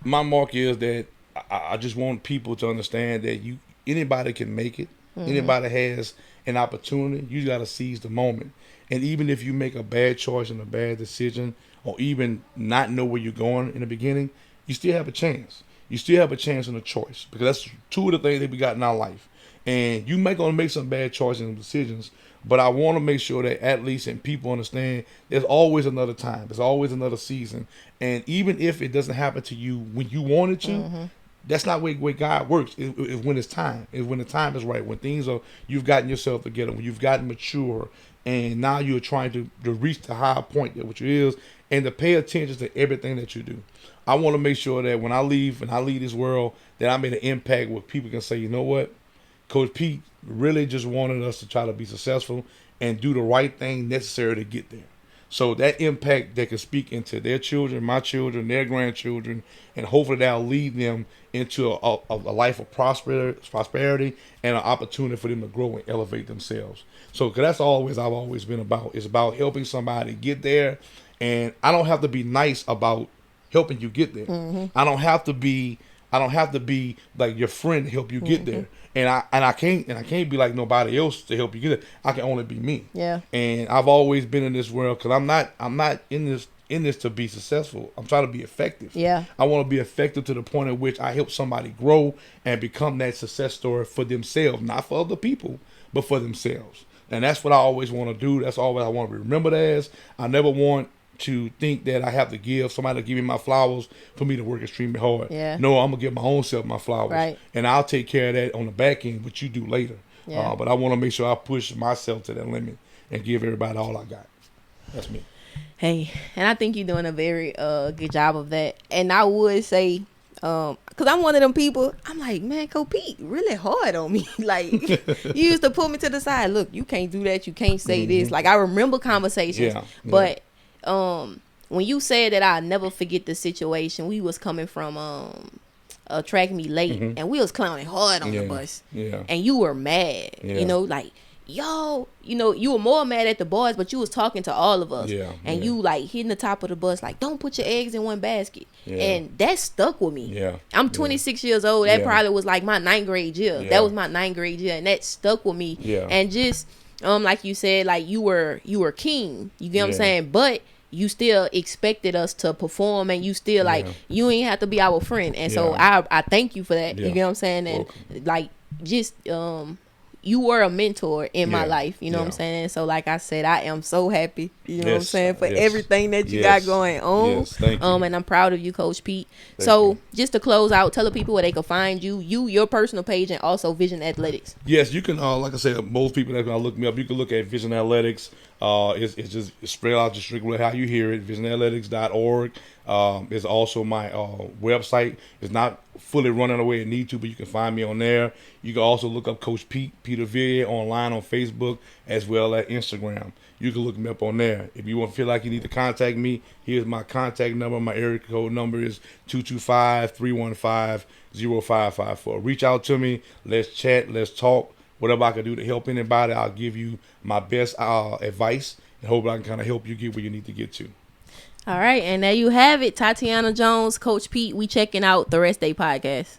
My mark is that I just want people to understand that anybody can make it. Anybody has an opportunity. You got to seize the moment. And even if you make a bad choice and a bad decision, or even not know where you're going in the beginning, you still have a chance. You still have a chance and a choice, because that's two of the things that we got in our life. And you might gonna make some bad choices and decisions, but I want to make sure that athletes and people understand there's always another time. There's always another season. And even if it doesn't happen to you when you want it to, that's not where God works. It's when it's time. It's when the time is right. When things are, you've gotten yourself together, when you've gotten mature, and now you're trying to reach the high point that which is, and to pay attention to everything that you do. I want to make sure that when I leave and I leave this world, that I made an impact where people can say, you know what, Coach Pete really just wanted us to try to be successful and do the right thing necessary to get there. So that impact, they can speak into their children, my children, their grandchildren, and hopefully that'll lead them into a life of prosperity and an opportunity for them to grow and elevate themselves. So, because that's always I've always been about. It's about helping somebody get there, and I don't have to be nice about helping you get there. I don't have to be like your friend to help you get there. And I can't be like nobody else to help you get there. I can only be me. Yeah. And I've always been in this world, because I'm not in this to be successful. I'm trying to be effective. Yeah. I want to be effective to the point at which I help somebody grow and become that success story for themselves, not for other people, but for themselves. And that's what I always want to do. That's always I want to be remembered as. I never want to think that I have to give somebody to give me my flowers for me to work extremely hard. Yeah. No, I'm gonna give my own self my flowers, right, and I'll take care of that on the back end, which you do later. Yeah. But I want to make sure I push myself to that limit and give everybody all I got. That's me. Hey, and I think you're doing a very good job of that. And I would say, because I'm one of them people, I'm like, man, Coach Pete really hard on me. Like, you used to put me to the side. Look, you can't do that. You can't say this. Like, I remember conversations. But when you said that, I'll never forget the situation. We was coming from a track meet late, and we was clowning hard on the bus. Yeah. And you were mad. Yeah. You know, like, yo, you were more mad at the boys, but you was talking to all of us. Yeah. And you, like, hitting the top of the bus, like, don't put your eggs in one basket. Yeah. And that stuck with me. Yeah. I'm 26 years old. That Yeah. probably was like my 9th grade year. Yeah. That was my 9th grade year, and that stuck with me. Yeah. And just like you said, like you were king. You get what I'm Yeah. saying? But you still expected us to perform, and you still like Yeah. you ain't have to be our friend. And so Yeah. I thank you for that. Yeah. You get what I'm saying? And Welcome. like just you were a mentor in my Yeah. life. You know what I'm Yeah. saying? And so like I said, I am so happy. You know what I'm Yes. saying, for Yes. everything that you got Yes. going on. Yes. Thank you. And I'm proud of you, Coach Pete. Thank So you. just to close out, tell the people where they can find you, your personal page, and also Vision Athletics. Yes, you can. Like I said, most people that gonna look me up, you can look at Vision Athletics. It's just spread out just strictly how you hear it. VisionAthletics.org. It's also my website. It's not fully running the way it need to, but you can find me on there. You can also look up Coach Pete Peter Villiers online on Facebook as well as Instagram. You can look me up on there. If you want to feel like you need to contact me, here's my contact number. My area code number is 225-315-0554. Reach out to me. Let's chat. Let's talk. Whatever I can do to help anybody, I'll give you my best advice and hope I can kind of help you get where you need to get to. All right, and there you have it, Tatiana Jones, Coach Pete. We checking out the Rest Day podcast.